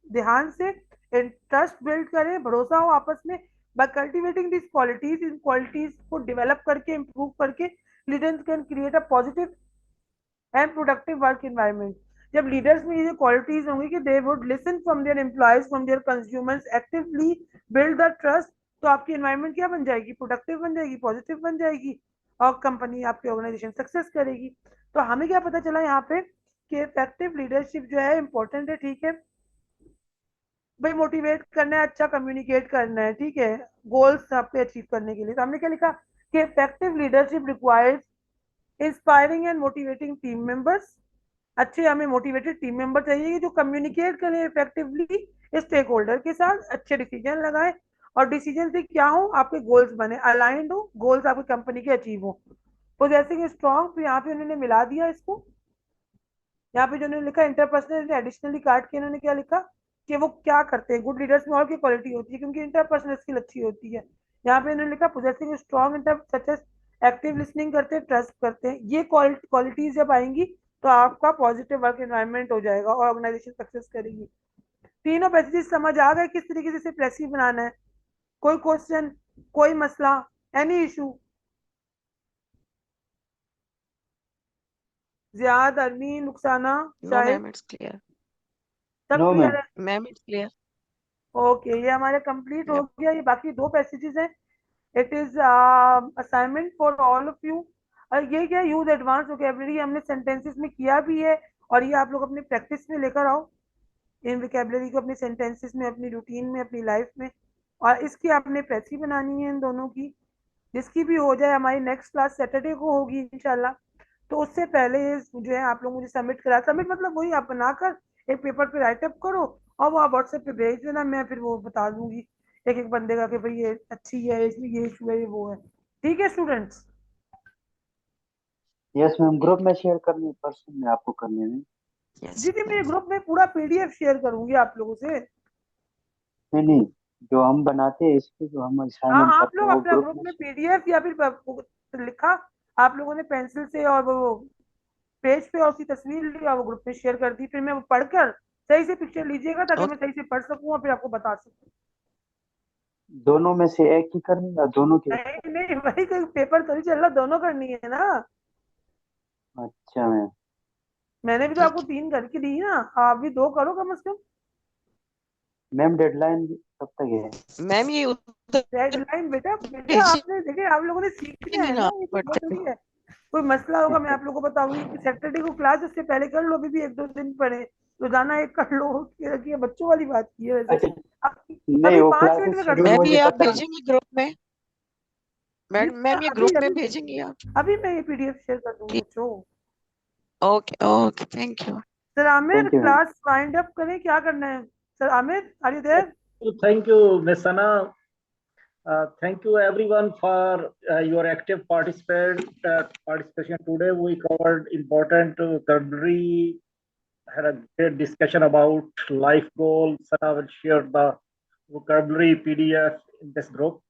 A: ध्यान से, ट्रस्ट बिल्ड करें, भरोसा हो आपस में। बाय कल्टिवेटिंग दिस क्वालिटीज, इन क्वालिटीज को डेवलप करके, इंप्रूव करके, leaders can create a positive and productive work environment. जब लीडर्स में ये क्वालिटीज होंगी कि they would listen from their employees, from their consumers, actively build the trust, तो आपकी एनवायरमेंट क्या बन जाएगी? प्रोडक्टिव बन जाएगी, पॉजिटिव बन जाएगी, और कंपनी, आपकी ऑर्गेनाइजेशन सक्सेस करेगी। तो हमें क्या पता चला यहाँ पे कि इफेक्टिव लीडरशिप जो है इंपॉर्टेंट है, ठीक है भाई। मोटिवेट करना है, अच्छा कम्युनिकेट करना है, ठीक है, गोल्स आपके अचीव करने के लिए। तो हमने क्या लिखा कि effective leadership requires inspiring and motivating team members. अच्छे हमें मोटिवेटेड टीम मेंबर चाहिए जो कम्युनिकेट करें इफेक्टिवली स्टेक होल्डर के साथ, अच्छे डिसीजन लगाए, और डिसीजन से क्या हो? आपके गोल्स बने, अलाइंड हो, गोल्स आपकी कंपनी के अचीव हो। पोजेसिंग स्ट्रॉन्ग, तो यहाँ पे उन्होंने मिला दिया इसको। यहाँ पे जो उन्होंने लिखा इंटरपर्सनल, एडिशनली काट के इन्होंने क्या लिखा कि वो क्या करते हैं। गुड लीडर्स में और की क्वालिटी होती है, क्योंकि इंटरपर्सनल स्किल अच्छी होती है। यहाँ पे इन्होंने लिखा possessing strong inter such as active listening करते हैं, ट्रस्ट करते हैं। ये क्वालिटीज जब आएंगी तो आपका पॉजिटिव वर्क एनवायरनमेंट हो जाएगा और ऑर्गेनाइजेशन सक्सेस करेगी। तीनों पैसेजेस समझ आ गए किस तरीके से इसे प्रेसिव बनाना है? कोई क्वेश्चन, कोई मसला, any issue? Ziyad, Armeen, Rukhsana,
E: No,
A: Shahid,
E: ma'am, it's clear.
A: सब
D: No,
A: क्लियर
D: ma'am.
A: है?
E: Ma'am, it's clear.
A: ओके, ये हमारे कंप्लीट हो
E: Yep.
A: गया। ये बाकी दो पैसेजेस हैं, it is assignment for all of you. और ये क्या, यूज एडवांस वोकेबलरी हमने सेंटेंसेस में किया भी है, और ये आप लोग अपनी प्रैक्टिस में लेकर आओ, इन वोकेबलरी को अपने सेंटेंसेस में, अपनी रूटीन में, अपनी लाइफ में। और इसकी आपने प्रेसी बनानी है इन दोनों की, जिसकी भी हो जाए। हमारी नेक्स्ट क्लास सैटरडे को होगी इंशाल्लाह। तो उससे पहले जो है आप लोग मुझे सबमिट करा, सबमिट मतलब वही आप बनाकर एक पेपर पे राइटअप करो और वो आप व्हाट्सएप पे भेज देना। मैं फिर वो बता दूंगी एक एक बंदे का कि भाई ये अच्छी है, इसमें ये इशू है, ये वो है। ठीक है स्टूडेंट्स?
D: यस मैम, ग्रुप में शेयर करने पर्सन में आपको करने में।
E: Yes,
A: जी मेरे
E: ma'am.
A: ग्रुप में पूरा पीडीएफ शेयर करूंगी आप लोगों से।
D: नहीं नहीं, जो हम बनाते हैं इसके, जो हम
A: हाँ
D: असाइनमेंट
A: आप
D: करते
A: लोग
D: हैं वो
A: अपना
D: ग्रुप
A: ग्रुप
D: में
A: में पीडीएफ या फिर लिखा आप लोगों ने पेंसिल से और वो पेज पे और उसकी तस्वीर लिया, वो ग्रुप में शेयर कर दी, फिर मैं वो पढ़कर सही से पिक्चर लीजिएगा ताकि
E: Okay.
A: मैं सही से पढ़ सकूं और फिर आपको बता सकूं।
D: दोनों में से एक ही करनी या दोनों के?
A: नहीं नहीं भाई, कोई पेपर थोड़ी चल रहा, दोनों करनी है ना।
D: अच्छा मैम।
A: मैंने भी तो
E: ठीक
A: आपको 3 करके दी ना, आप भी 2 करो कम से कम।
D: मैम डेडलाइन कब तक है?
E: है। मैम ये उधर
A: डेडलाइन बेटा बेटा आपने
E: भेजेंगे
A: देखिए, आप लोगों ने सीखना है ना,
E: ना
A: ये तो बहुत
E: WhatsApp पे।
A: जरूरी है। कोई मसला होगा मैं आप लोगों को बताऊंगी कि सैटरडे को क्लास, उससे पहले कर लो, अभी भी 1-2 दिन पड़े, रोजाना एक कर लो। ये बच्चों वाली बात की है वैसे।
D: अच्छा,
A: अब
D: नहीं
A: अभी
D: वो
A: 5 मिनट
D: क्लासेस
A: में कर
D: शेड्यूल
A: दूंगी।
E: मैम
D: मुझे
E: ये आप
D: पता नहीं।
E: भेजेंगे ग्रुप में?
A: जी
E: मैम ये
A: अभी
E: ग्रुप में
A: अभी
E: भेजेंगे आप?
A: अभी मैं ये पीडीएफ शेयर कर दूंगी
E: ठीक।
A: बच्चों।
E: Okay okay, thank you.
A: Sir Aamir
D: thank you ma'am.
A: Class wind up करें, क्या करना है? Sir Aamir are you there?
B: Thank you, Ms. Sana. Thank you everyone for your active participation today. We covered important vocabulary, had a great discussion about life goals. Sana will share the vocabulary PDF in this group.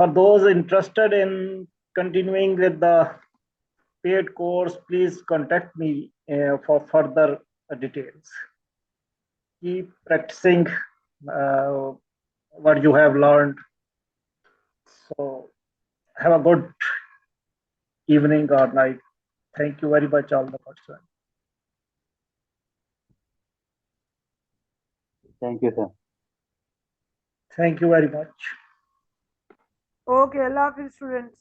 B: For those interested in continuing with the paid course, please contact me for further details. Keep practicing uh, what you have learned. So have a good evening or night. Thank you very much, all the participants.
D: Thank you sir.
B: Thank you very much.
A: Okay, Allah Hafiz students.